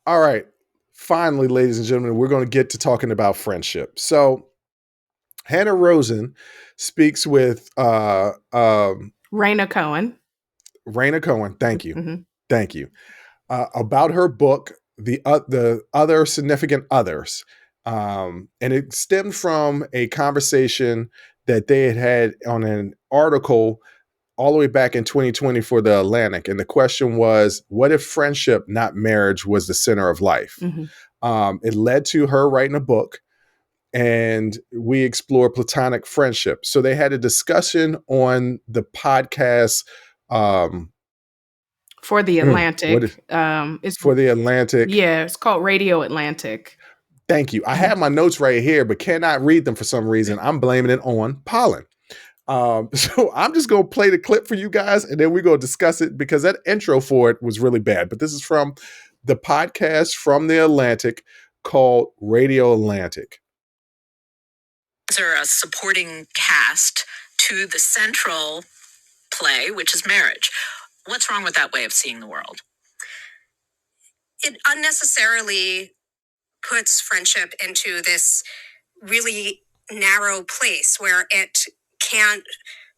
All right. Finally, ladies and gentlemen, we're going to get to talking about friendship. So Hannah Rosen speaks with Raina Cohen. Raina Cohen, thank you. Thank you. About her book, The Other Significant Others. And it stemmed from a conversation that they had on an article all the way back in 2020 for The Atlantic. And the question was, what if friendship, not marriage, was the center of life? It led to her writing a book, and we explore platonic friendship. So they had a discussion on the podcast for The Atlantic. It's for The Atlantic. Yeah, it's called Radio Atlantic. Thank you. I have my notes right here, but cannot read them for some reason. I'm blaming it on pollen. So I'm just going to play the clip for you guys, and then we're going to discuss it, because that intro for it was really bad. But this is from the podcast from The Atlantic called Radio Atlantic. Are a supporting cast to the central play, which is marriage. What's wrong with that way of seeing the world? It unnecessarily puts friendship into this really narrow place where it can't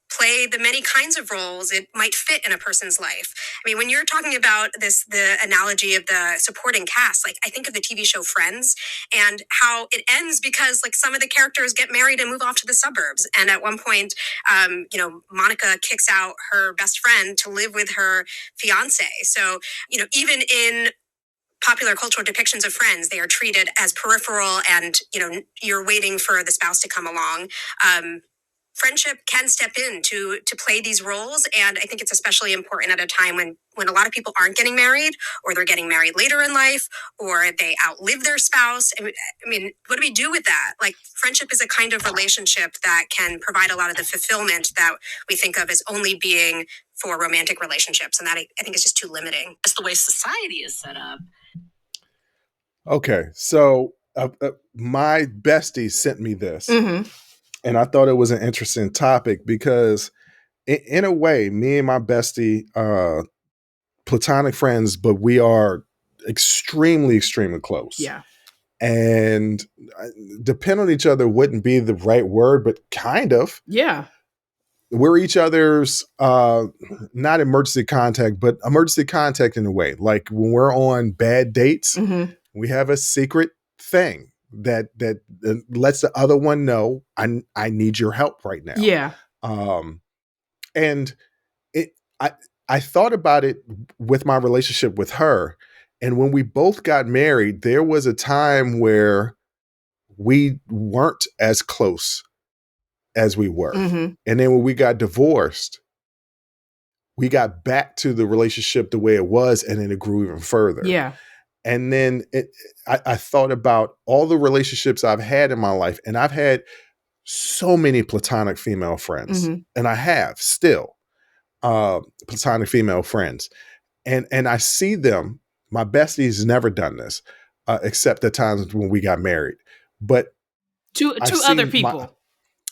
play the many kinds of roles it might fit in a person's life. I mean, when you're talking about the analogy of the supporting cast, like I think of the TV show Friends and how it ends because like some of the characters get married and move off to the suburbs. And at one point, Monica kicks out her best friend to live with her fiance. So, even in popular cultural depictions of friends, they are treated as peripheral and, you're waiting for the spouse to come along. Friendship can step in to play these roles. And I think it's especially important at a time when a lot of people aren't getting married, or they're getting married later in life, or they outlive their spouse. I mean, what do we do with that? Like, friendship is a kind of relationship that can provide a lot of the fulfillment that we think of as only being for romantic relationships. And that I think is just too limiting. That's the way society is set up. Okay, so my bestie sent me this. Mm-hmm. And I thought it was an interesting topic because in a way, me and my bestie, platonic friends, but we are extremely, extremely close. Yeah. And depend on each other wouldn't be the right word, but kind of. Yeah. We're each other's, not emergency contact, but emergency contact in a way. Like when we're on bad dates, Mm-hmm. we have a secret thing that lets the other one know I need your help right now. Yeah. And I thought about it with my relationship with her. And when we both got married, there was a time where we weren't as close as we were. Mm-hmm. And then when we got divorced, we got back to the relationship the way it was, and then it grew even further. Yeah. And then I thought about all the relationships I've had in my life, and I've had so many platonic female friends, Mm-hmm. and I have still platonic female friends, and I see them. My bestie's never done this, except the times when we got married. But To other people.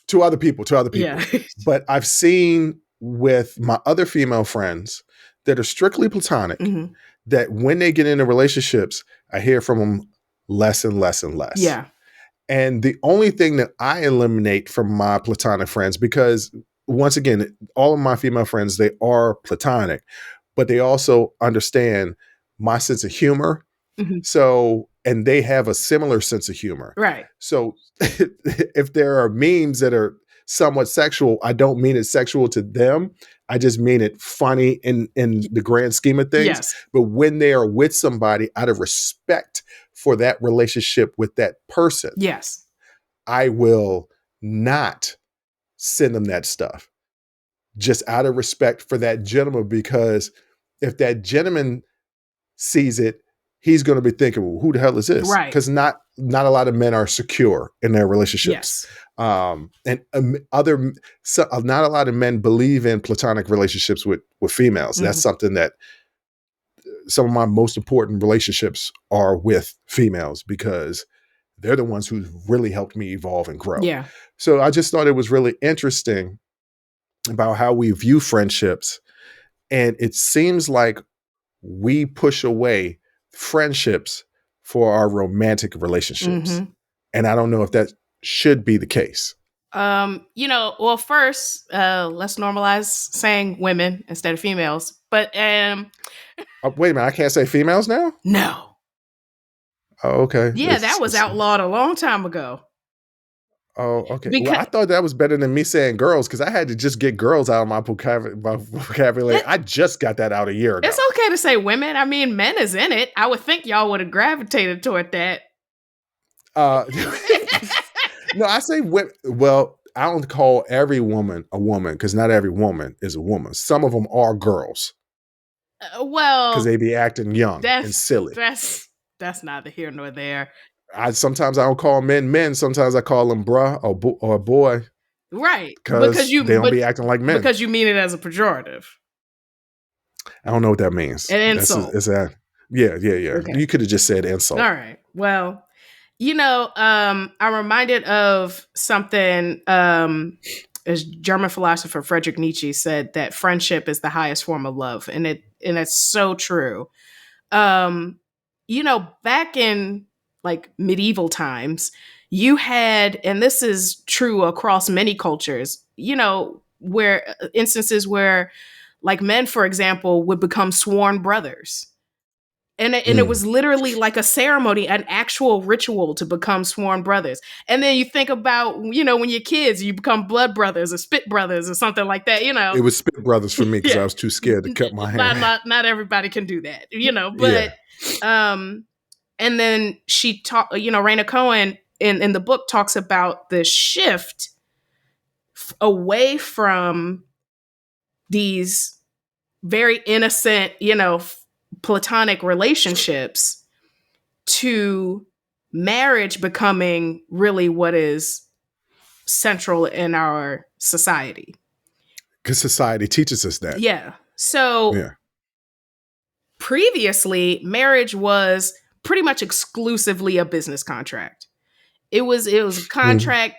To other people. Yeah. But I've seen with my other female friends that are strictly platonic, Mm-hmm. that when they get into relationships, I hear from them less and less and less. Yeah. And the only thing that I eliminate from my platonic friends, because once again, all of my female friends, they are platonic, but they also understand my sense of humor. Mm-hmm. So, and they have a similar sense of humor. Right. So if there are memes that are somewhat sexual, I don't mean it sexual to them. I just mean it funny in the grand scheme of things. Yes. But when they are with somebody, out of respect for that relationship with that person, Yes. I will not send them that stuff, just out of respect for that gentleman. Because if that gentleman sees it, he's going to be thinking, well, who the hell is this? Right. Because not a lot of men are secure in their relationships. Yes. And not a lot of men believe in platonic relationships with females. Mm-hmm. That's something that some of my most important relationships are with females, because they're the ones who really helped me evolve and grow. Yeah. So I just thought it was really interesting about how we view friendships. And it seems like we push away friendships for our romantic relationships. Mm-hmm. And I don't know if that should be the case. Well, first, let's normalize saying women instead of females. But Wait a minute, I can't say females now? no. Oh, okay. Yeah, that was outlawed a long time ago. Oh, okay. Because Well, I thought that was better than me saying girls, because I had to just get girls out of my vocabulary. I just got that out a year ago. it's okay to say women. I mean, men is in it. I would think y'all would have gravitated toward that. No, I say women. Well, I don't call every woman a woman, because not every woman is a woman. Some of them are girls, because they be acting young and silly. That's neither here nor there. Sometimes I don't call men. Sometimes I call them bruh or boy. Right. Because they don't be acting like men. Because you mean it as a pejorative. I don't know what that means. An insult. Yeah. Okay. You could have just said insult. All right. Well, I'm reminded of something as German philosopher Friedrich Nietzsche said, that friendship is the highest form of love. And it's so true. Back in like medieval times, you had, and this is true across many cultures, where instances where like men, for example, would become sworn brothers. And it was literally like a ceremony, an actual ritual to become sworn brothers. And then you think about, when you're kids, you become blood brothers or spit brothers or something like that, It was spit brothers for me because Yeah. I was too scared to cut my hair. Not everybody can do that, Yeah. and then she talked, Raina Cohen in the book talks about the shift away from these very innocent, platonic relationships to marriage becoming really what is central in our society. Because society teaches us that. Yeah. So Yeah. previously, marriage was pretty much exclusively a business contract. It was a contract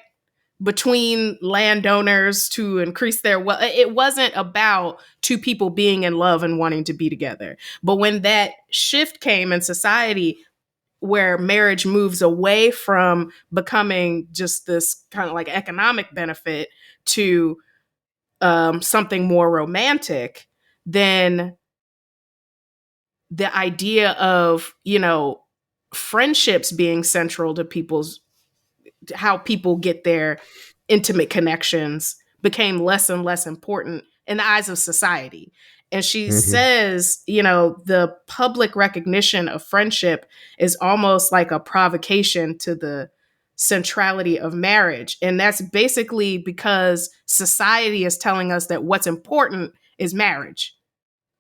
between landowners to increase their wealth. It wasn't about two people being in love and wanting to be together. But when that shift came in society, where marriage moves away from becoming just this kind of like economic benefit to something more romantic, then the idea of, friendships being central to how people get their intimate connections became less and less important in the eyes of society. And she says, the public recognition of friendship is almost like a provocation to the centrality of marriage. And that's basically because society is telling us that what's important is marriage.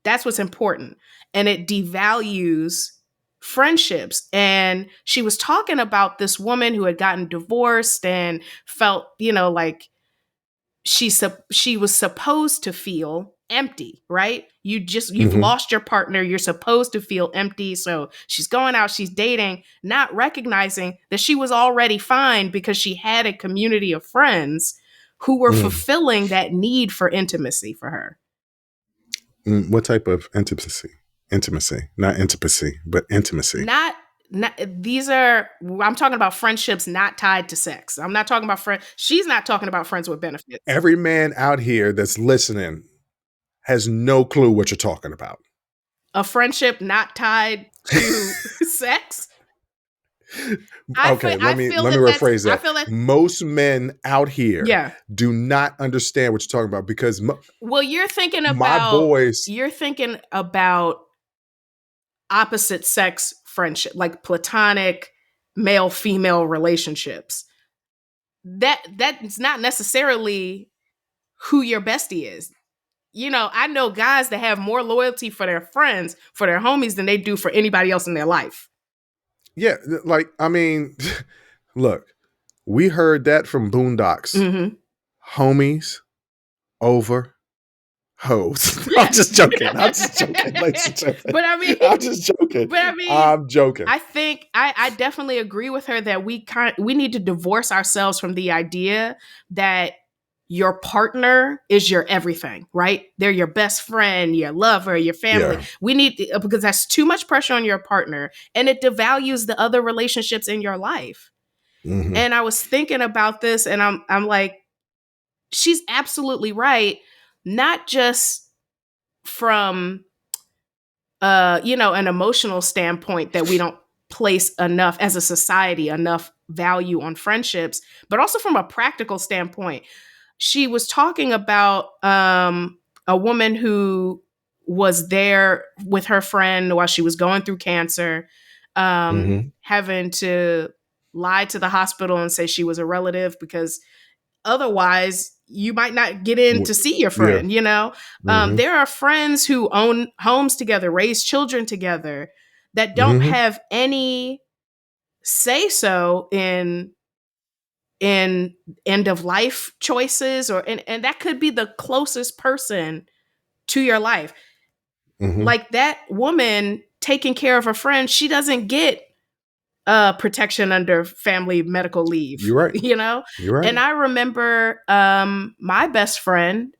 That's what's important. And it devalues friendships. And she was talking about this woman who had gotten divorced and felt, like she was supposed to feel empty, right? You've lost your partner. You're supposed to feel empty. So she's going out, she's dating, not recognizing that she was already fine because she had a community of friends who were fulfilling that need for intimacy for her. What type of intimacy? Intimacy, not intimacy, but intimacy. I'm talking about friendships not tied to sex. I'm not talking about she's not talking about friends with benefits. Every man out here that's listening has no clue what you're talking about. A friendship not tied to sex? Okay, let me rephrase that. I feel that most men out here do not understand what you're talking about because you're thinking about my boys. You're thinking about opposite sex friendship, like platonic male-female relationships. That's not necessarily who your bestie is. I know guys that have more loyalty for their friends, for their homies, than they do for anybody else in their life. Yeah, look, we heard that from Boondocks. Homies over hoes. Yeah. I'm just joking. Ladies and gentlemen. But I mean, I'm just joking. I'm joking. I think I definitely agree with her that we need to divorce ourselves from the idea that your partner is your everything, right? They're your best friend, your lover, your family. Yeah. We need because that's too much pressure on your partner, and it devalues the other relationships in your life. And I was thinking about this, and I'm like, she's absolutely right. Not just from an emotional standpoint that we don't place enough as a society, enough value on friendships, but also from a practical standpoint. She was talking about a woman who was there with her friend while she was going through cancer, having to lie to the hospital and say she was a relative because otherwise you might not get in to see your friend, There are friends who own homes together, raise children together that don't have any say-so in end of life choices and that could be the closest person to your life. Like that woman taking care of her friend, she doesn't get protection under family medical leave. You're right. You're right. And I remember my best friend,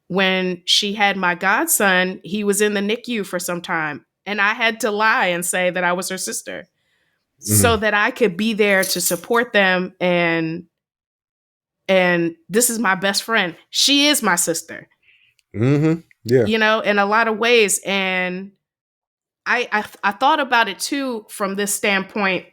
when she had my godson, he was in the NICU for some time, and I had to lie and say that I was her sister so that I could be there to support them. And this is my best friend. She is my sister. Mm-hmm. Yeah. You know, in a lot of ways. And I thought about it too from this standpoint.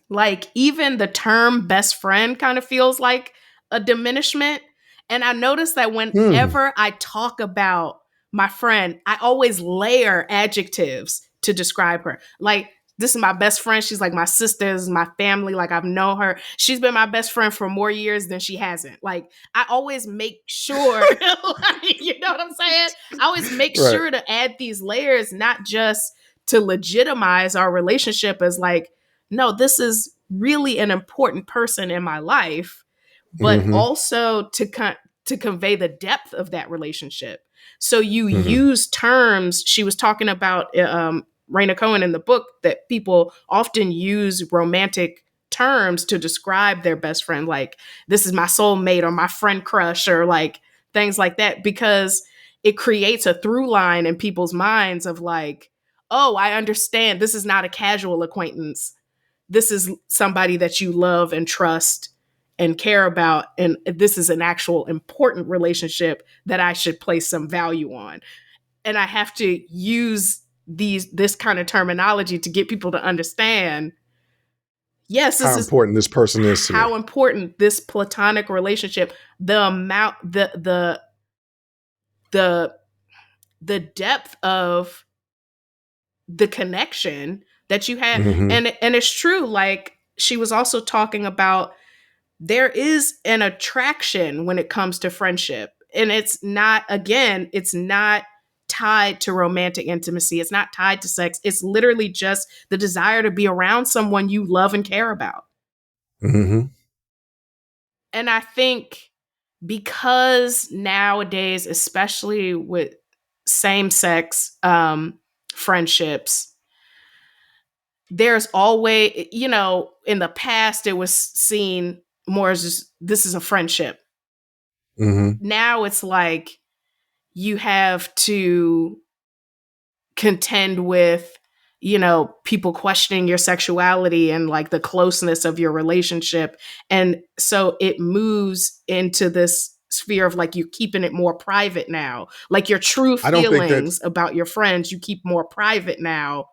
Like, even the term best friend kind of feels like a diminishment. And I noticed that whenever I talk about my friend, I always layer adjectives to describe her. Like, this is my best friend. She's like my sister, this is my family. Like, I've known her. She's been my best friend for more years than she hasn't. Like, I always make sure, like, you know what I'm saying? I always make sure to add these layers, not just to legitimize our relationship as like, no, this is really an important person in my life, but also to convey the depth of that relationship. So you use terms. She was talking about Raina Cohen in the book, that people often use romantic terms to describe their best friend, like this is my soulmate or my friend crush or like things like that, because it creates a through line in people's minds of like, oh, I understand. This is not a casual acquaintance. This is somebody that you love and trust and care about. And this is an actual important relationship that I should place some value on. And I have to use this kind of terminology to get people to understand, yes, this how is important this person is to me. How important this platonic relationship, the amount, the depth of the connection that you have. And it's true. Like, she was also talking about, there is an attraction when it comes to friendship. And it's not tied to romantic intimacy. It's not tied to sex. It's literally just the desire to be around someone you love and care about. And I think because nowadays, especially with same-sex friendships, there's always, you know, in the past, it was seen more as just, this is a friendship. Now it's like you have to contend with, you know, people questioning your sexuality and like the closeness of your relationship. And so it moves into this sphere of like, you keeping it more private now. Like, your true feelings about your friends, you keep more private now.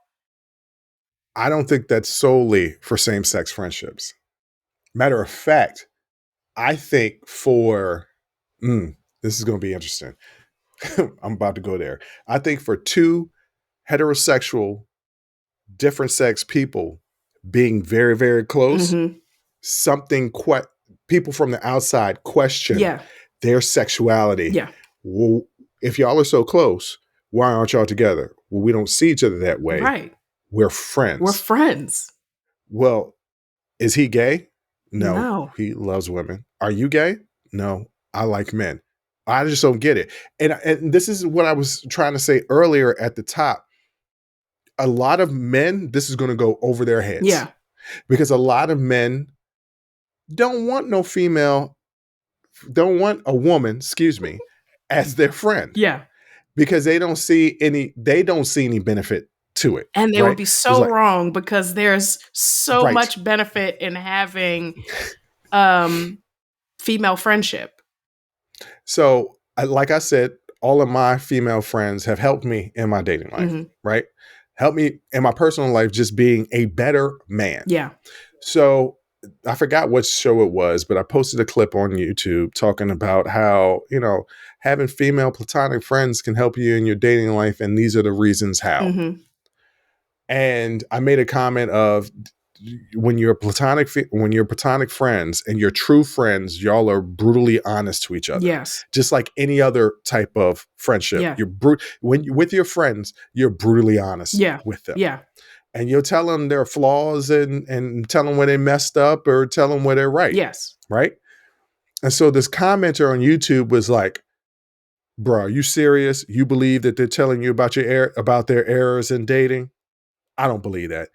I don't think that's solely for same-sex friendships. Matter of fact, I think for, this is going to be interesting. I'm about to go there. I think for two heterosexual, different sex people being very, very close, people from the outside question their sexuality. Well, if y'all are so close, why aren't y'all together? Well, we don't see each other that way. Right. We're friends. We're friends. Well, is he gay? No. He loves women. Are you gay? No. I like men. I just don't get it. And this is what I was trying to say earlier at the top. A lot of men, this is going to go over their heads. Yeah. Because a lot of men don't want a woman, as their friend. Yeah. Because they don't see any benefit to it. And they would be so wrong, because there's so much benefit in having female friendship. So, like I said, all of my female friends have helped me in my dating life, right? Helped me in my personal life, just being a better man. Yeah. So I forgot what show it was, but I posted a clip on YouTube talking about how, you know, having female platonic friends can help you in your dating life. And these are the reasons how. And I made a comment of, when you're platonic friends and you're true friends, y'all are brutally honest to each other. Yes. Just like any other type of friendship. Yeah. When you're with your friends, you're brutally honest with them. Yeah. And you'll tell them their flaws and tell them where they messed up or tell them where they're right. Yes. Right. And so this commenter on YouTube was like, bro, are you serious? You believe that they're telling you about their errors in dating? I don't believe that.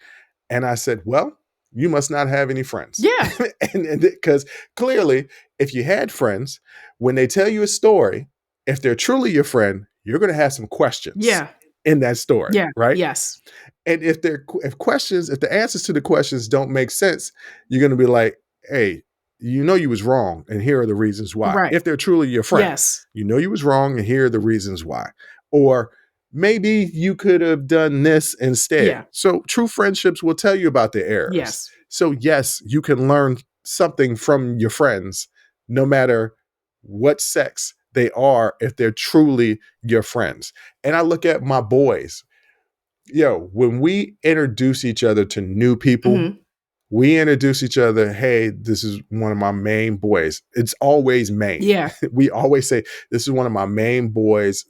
And I said, well, you must not have any friends. Yeah. and because clearly, if you had friends, when they tell you a story, if they're truly your friend, you're going to have some questions. Yeah. in that story, Yeah. right? Yes. And if the answers to the questions don't make sense, you're going to be like, hey, you was wrong, and here are the reasons why. Right. If they're truly your friend, Yes. you was wrong, and here are the reasons why. Or maybe you could have done this instead. Yeah. So true friendships will tell you about their errors. Yes. So yes, you can learn something from your friends, no matter what sex they are, if they're truly your friends. And I look at my boys. When we introduce each other to new people, Mhm. we introduce each other, hey, this is one of my main boys. It's always main. Yeah. We always say, this is one of my main boys.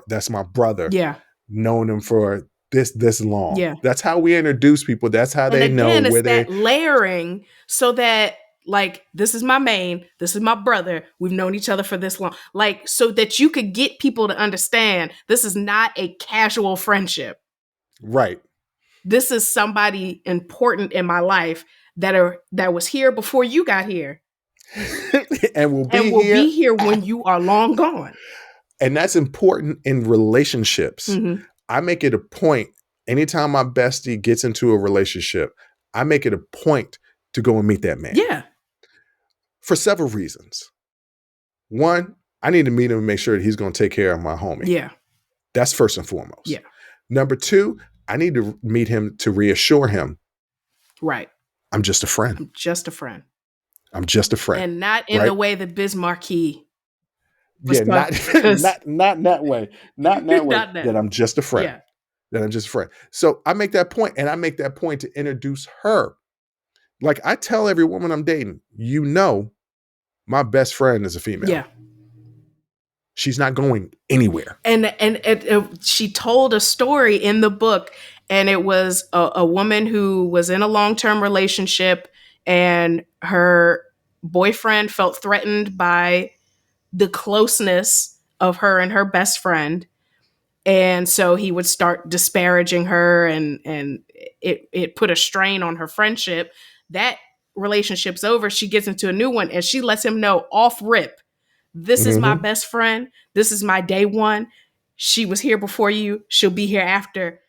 That's my brother. Yeah. Known him for this long. Yeah. That's how we introduce people. That's how they know again, where it's that layering, so that like, this is my main, this is my brother, we've known each other for this long, like, so that you could get people to understand this is not a casual friendship. Right. This is somebody important in my life that was here before you got here and will be here when you are long gone. And that's important in relationships. Mhm. I make it a point, anytime my bestie gets into a relationship, I make it a point to go and meet that man. Yeah. For several reasons. One, I need to meet him and make sure that he's going to take care of my homie. Yeah. That's first and foremost. Yeah. Number two, I need to meet him to reassure him. Right. I'm just a friend. I'm just a friend. I'm just a friend. And not in right? the way that Bismarcky. Yeah, not in that way. Not in that way. Not that. That I'm just a friend. Yeah. That I'm just a friend. So I make that point, and I make that point to introduce her. Like I tell every woman I'm dating, my best friend is a female. Yeah. She's not going anywhere. And she told a story in the book, and it was a woman who was in a long-term relationship, and her boyfriend felt threatened by the closeness of her and her best friend. And so he would start disparaging her, and it put a strain on her friendship. That relationship's over. She gets into a new one, and she lets him know off rip, this is my best friend. This is my day one. She was here before you. She'll be here after.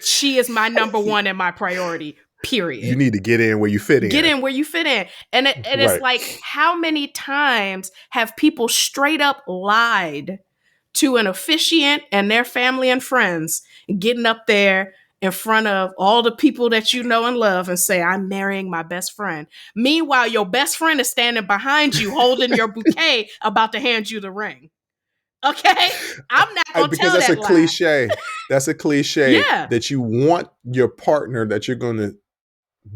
She is my number one and my priority, period. You need to get in where you fit in. Get in where you fit in. And it's like, how many times have people straight up lied to an officiant and their family and friends, getting up there in front of all the people that you know and love and say, I'm marrying my best friend. Meanwhile, your best friend is standing behind you holding your bouquet, about to hand you the ring. Okay? I'm not going to tell that Because that's a lie. cliche. That's a cliche Yeah. that you want your partner that you're going to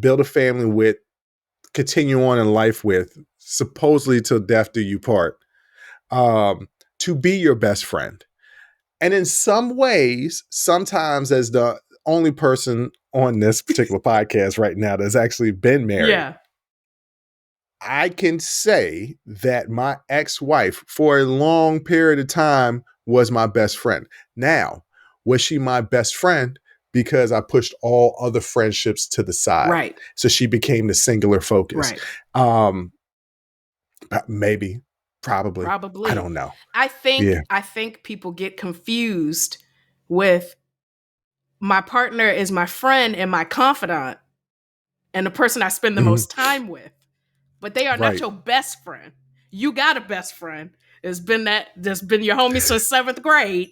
build a family with, continue on in life with, supposedly till death do you part, to be your best friend. And in some ways, sometimes as the only person on this particular podcast right now that's actually been married, Yeah. I can say that my ex-wife for a long period of time was my best friend. Now, was she my best friend because I pushed all other friendships to the side? Right. So she became the singular focus. Right. Maybe. Probably. I don't know. I think people get confused with, my partner is my friend and my confidant and the person I spend the most time with. But they are not your best friend. You got a best friend. That's been your homie since 7th grade.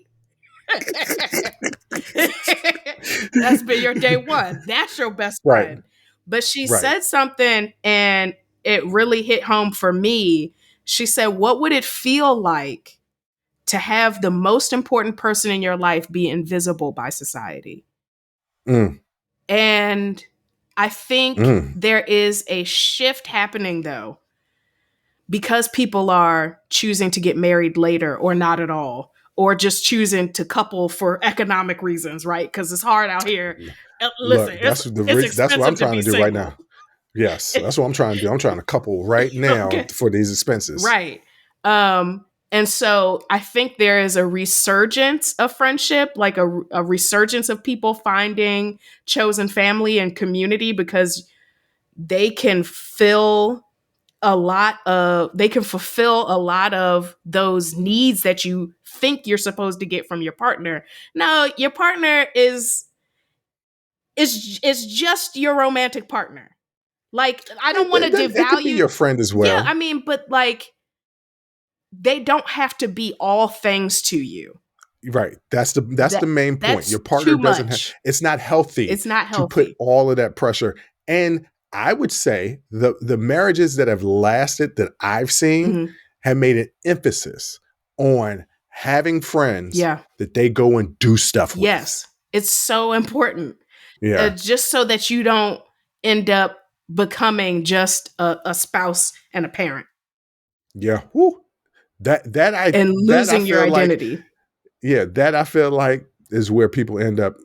That's been your day one. That's your best friend. But she said something, and it really hit home for me. She said, what would it feel like to have the most important person in your life be invisible by society? And I think there is a shift happening, though, because people are choosing to get married later or not at all, or just choosing to couple for economic reasons, right? Because it's hard out here. Listen, that's what I'm trying to do right now. Yes, that's what I'm trying to do. I'm trying to couple right now for these expenses. Right. And so I think there is a resurgence of friendship, like a resurgence of people finding chosen family and community, because they can fill they can fulfill a lot of those needs that you think you're supposed to get from your partner. No, your partner is just your romantic partner. Like, I don't want to devalue. It could be your friend as well. Yeah, I mean, but like, they don't have to be all things to you. Right. That's the main point. Your partner doesn't have, it's not healthy. It's not to put healthy. all of that pressure. And I would say the marriages that have lasted that I've seen have made an emphasis on having friends that they go and do stuff with. Yes. It's so important. Yeah. Just so that you don't end up becoming just a spouse and a parent. Yeah. Woo. And losing your identity. That I feel like is where people end up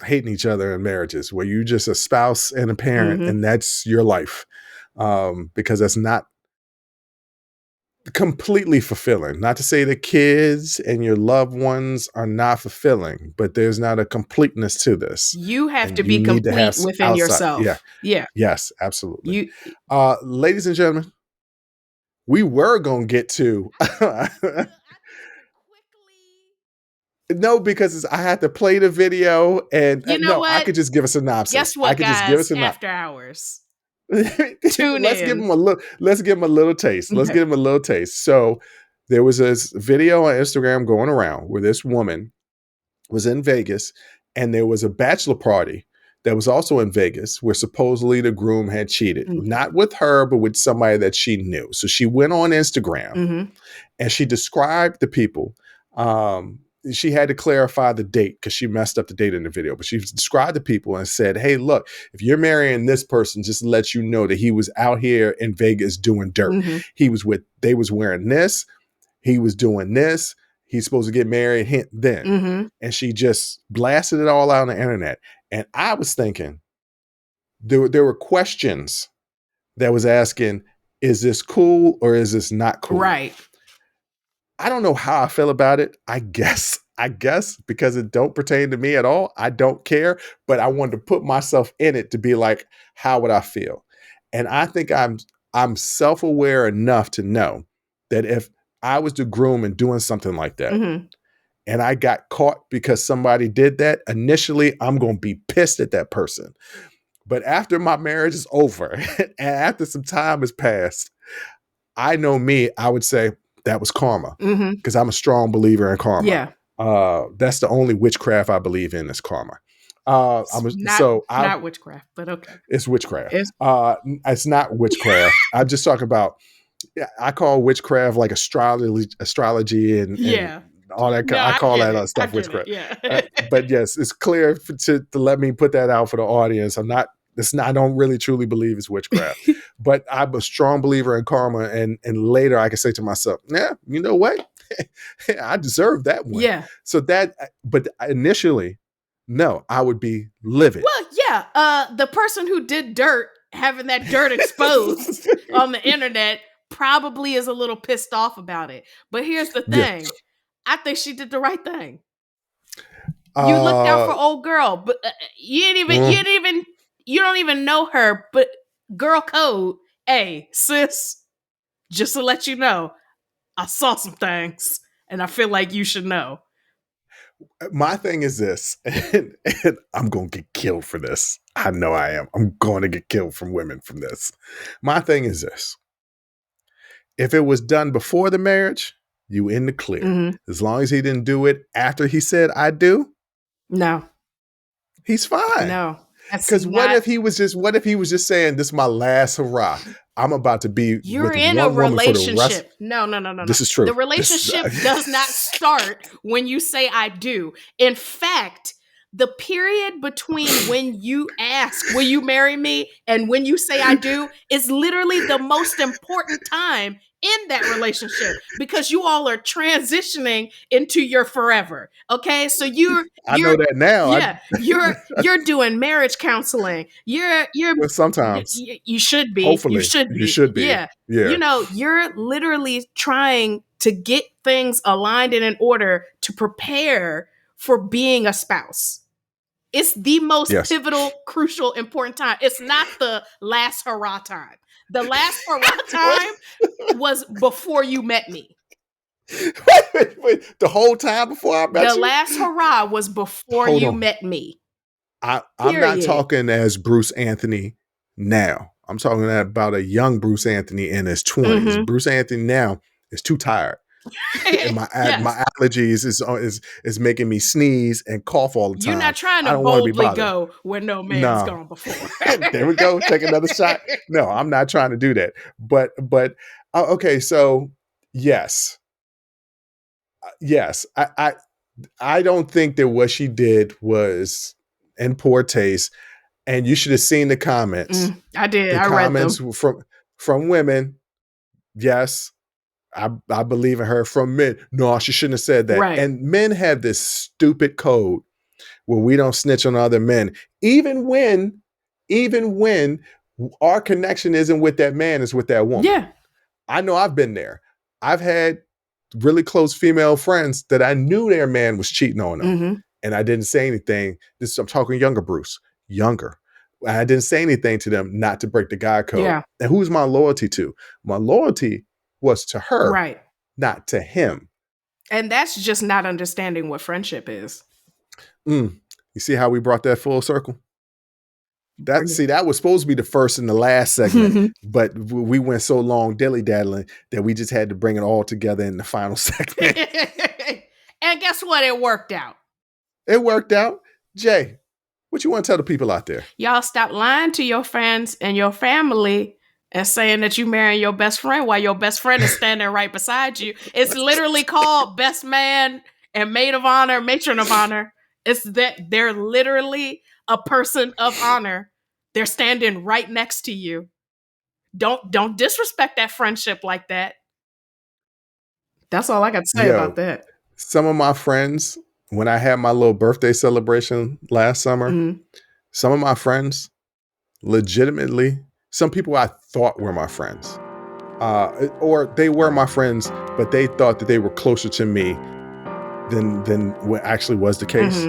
hating each other in marriages, where you're just a spouse and a parent and that's your life. Because that's not completely fulfilling. Not to say the kids and your loved ones are not fulfilling, but there's not a completeness to this. You have to be complete within yourself. Yeah. Yes, absolutely. Ladies and gentlemen, we were going to get to no, because I had to play the video and I could just give a synopsis. Guess what, guys? After hours. Tune let's in. Give them a little taste. Let's give them a little taste. So there was this video on Instagram going around where this woman was in Vegas and there was a bachelor party that was also in Vegas where supposedly the groom had cheated, not with her, but with somebody that she knew. So she went on Instagram and she described the people. She had to clarify the date because she messed up the date in the video, but she described the people and said, hey, look, if you're marrying this person, just to let you know that he was out here in Vegas doing dirt. They was wearing this. He was doing this. He's supposed to get married then. And she just blasted it all out on the internet. And I was thinking there were questions that was asking, is this cool or is this not cool? Right. I don't know how I feel about it. I guess because it don't pertain to me at all. I don't care, but I wanted to put myself in it to be like, how would I feel? And I think I'm self-aware enough to know that if I was the groom and doing something like that, and I got caught because somebody did that, initially I'm going to be pissed at that person. But after my marriage is over and after some time has passed, I know me, I would say, that was karma, because I'm a strong believer in karma. Yeah. That's the only witchcraft I believe in is karma. Not witchcraft, but okay. It's witchcraft. It's not witchcraft. I'm just talking about, I call witchcraft like astrology and all that. I call that stuff witchcraft. But yes, it's clear to let me put that out for the audience. I don't really truly believe it's witchcraft, but I'm a strong believer in karma. And later I can say to myself, yeah, you know what? I deserve that one. Yeah. So but initially, no, I would be livid. Well, yeah. The person who did dirt, having that dirt exposed on the internet, probably is a little pissed off about it. But here's the thing. I think she did the right thing. You looked out for old girl, but you don't even know her, but girl code, hey, sis, just to let you know, I saw some things and I feel like you should know. My thing is this, and I'm going to get killed for this. I know I am. I'm going to get killed from women from this. My thing is this. If it was done before the marriage, you in the clear. As long as he didn't do it after he said, I do. No. He's fine. No. Because what if he was just saying, this is my last hurrah. I'm about to be You're in a relationship. No. This is true. The relationship does not start when you say I do. In fact, the period between when you ask, will you marry me? And when you say I do is literally the most important time in that relationship, because you all are transitioning into your forever. Okay. So I know that now. Yeah. You're doing marriage counseling. You're well, sometimes you should be. Hopefully You should be. Yeah. You know, you're literally trying to get things aligned and in order to prepare for being a spouse. It's the most pivotal, crucial, important time. It's not the last hurrah time. The last hurrah time was before you met me. Wait. The whole time before I met you? The last hurrah was before Hold you on. met me. I'm not Period. talking as Bruce Anthony now. I'm talking about a young Bruce Anthony in his 20s. Mhm. Bruce Anthony now is too tired. And my allergies is making me sneeze and cough all the time. You're not trying I to don't wanna be boldly bothered. go where no man's gone before. There we go. Take another shot. No, I'm not trying to do that. But okay. So yes. I don't think that what she did was in poor taste. And you should have seen the comments. I did. The I read comments them. from women. Yes. I believe in her. From men, no, she shouldn't have said that. Right. And men have this stupid code where we don't snitch on other men, even when our connection isn't with that man, it's with that woman. Yeah. I know I've been there. I've had really close female friends that I knew their man was cheating on them, Mm-hmm. and I didn't say anything. I'm talking younger Bruce, younger. I didn't say anything to them not to break the guy code. Yeah. And who's my loyalty to? My loyalty was to her, Right. not to him. And that's just not understanding what friendship is. You see how we brought that full circle? That was supposed to be the first and the last segment, but we went so long dilly-dallying that we just had to bring it all together in the final segment. And guess what? It worked out. It worked out. Jay, what you want to tell the people out there? Y'all stop lying to your friends and your family and saying that you marrying your best friend while your best friend is standing right beside you. It's literally called best man and maid of honor, matron of honor. It's that they're literally a person of honor. They're standing right next to you. Don't disrespect that friendship like that. That's all I got to say about that. Some of my friends, when I had my little birthday celebration last summer, some of my friends, legitimately, some people I thought were my friends, or they were my friends, but they thought that they were closer to me than what actually was the case.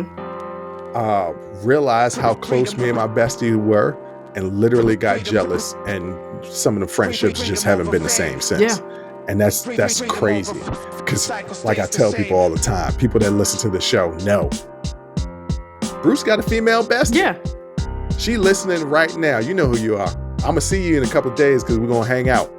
Realized how close me and my bestie were, and literally got jealous, and some of the friendships just haven't been the same since. And that's crazy, because like I tell people all the time, people that listen to the show know Bruce got a female bestie. Yeah. She listening right now. You know who you are. I'm gonna see you in a couple of days because we're gonna hang out.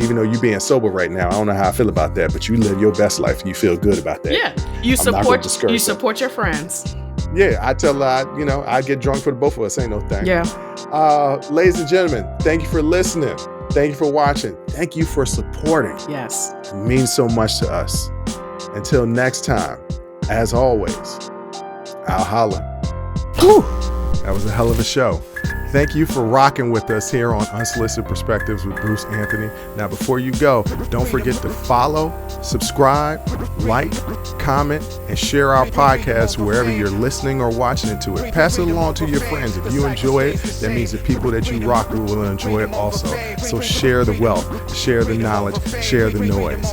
Even though you being sober right now, I don't know how I feel about that, but you live your best life and you feel good about that. Yeah. You support your friends. Yeah, I tell her, I get drunk for the both of us. Ain't no thing. Yeah. Ladies and gentlemen, thank you for listening. Thank you for watching. Thank you for supporting. Yes. It means so much to us. Until next time, as always, I'll holla. Whew. That was a hell of a show. Thank you for rocking with us here on Unsolicited Perspectives with Bruce Anthony. Now, before you go, don't forget to follow, subscribe, like, comment, and share our podcast wherever you're listening or watching into it. Pass it along to your friends. If you enjoy it, that means the people that you rock with will enjoy it also. So share the wealth, share the knowledge, share the noise.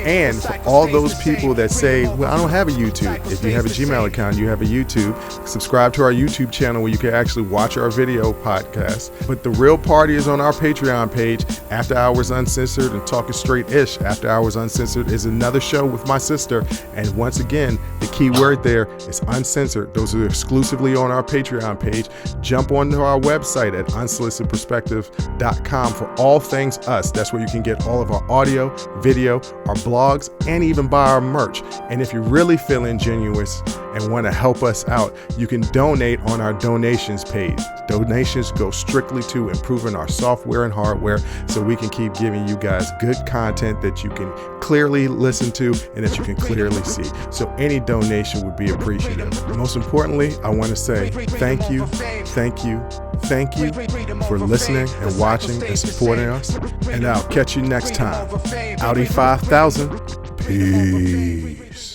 And for all those people that say, well, I don't have a YouTube. If you have a Gmail account, you have a YouTube. Subscribe to our YouTube channel where you can actually watch our video podcast. But the real party is on our Patreon page, After Hours Uncensored and Talking Straight-ish. After Hours Uncensored is another show with my sister. And once again, the key word there is uncensored. Those are exclusively on our Patreon page. Jump onto our website at unsolicitedperspectives.com for all things us. That's where you can get all of our audio, video, our blogs, and even buy our merch. And if you're really feeling genuine and want to help us out, you can donate on our donations page. Donations go strictly to improving our software and hardware so we can keep giving you guys good content that you can clearly listen to and that you can clearly see. So any donation would be appreciated. Most importantly, I want to say thank you for listening and watching and supporting us. And I'll catch you next time. Audi 5000. Peace.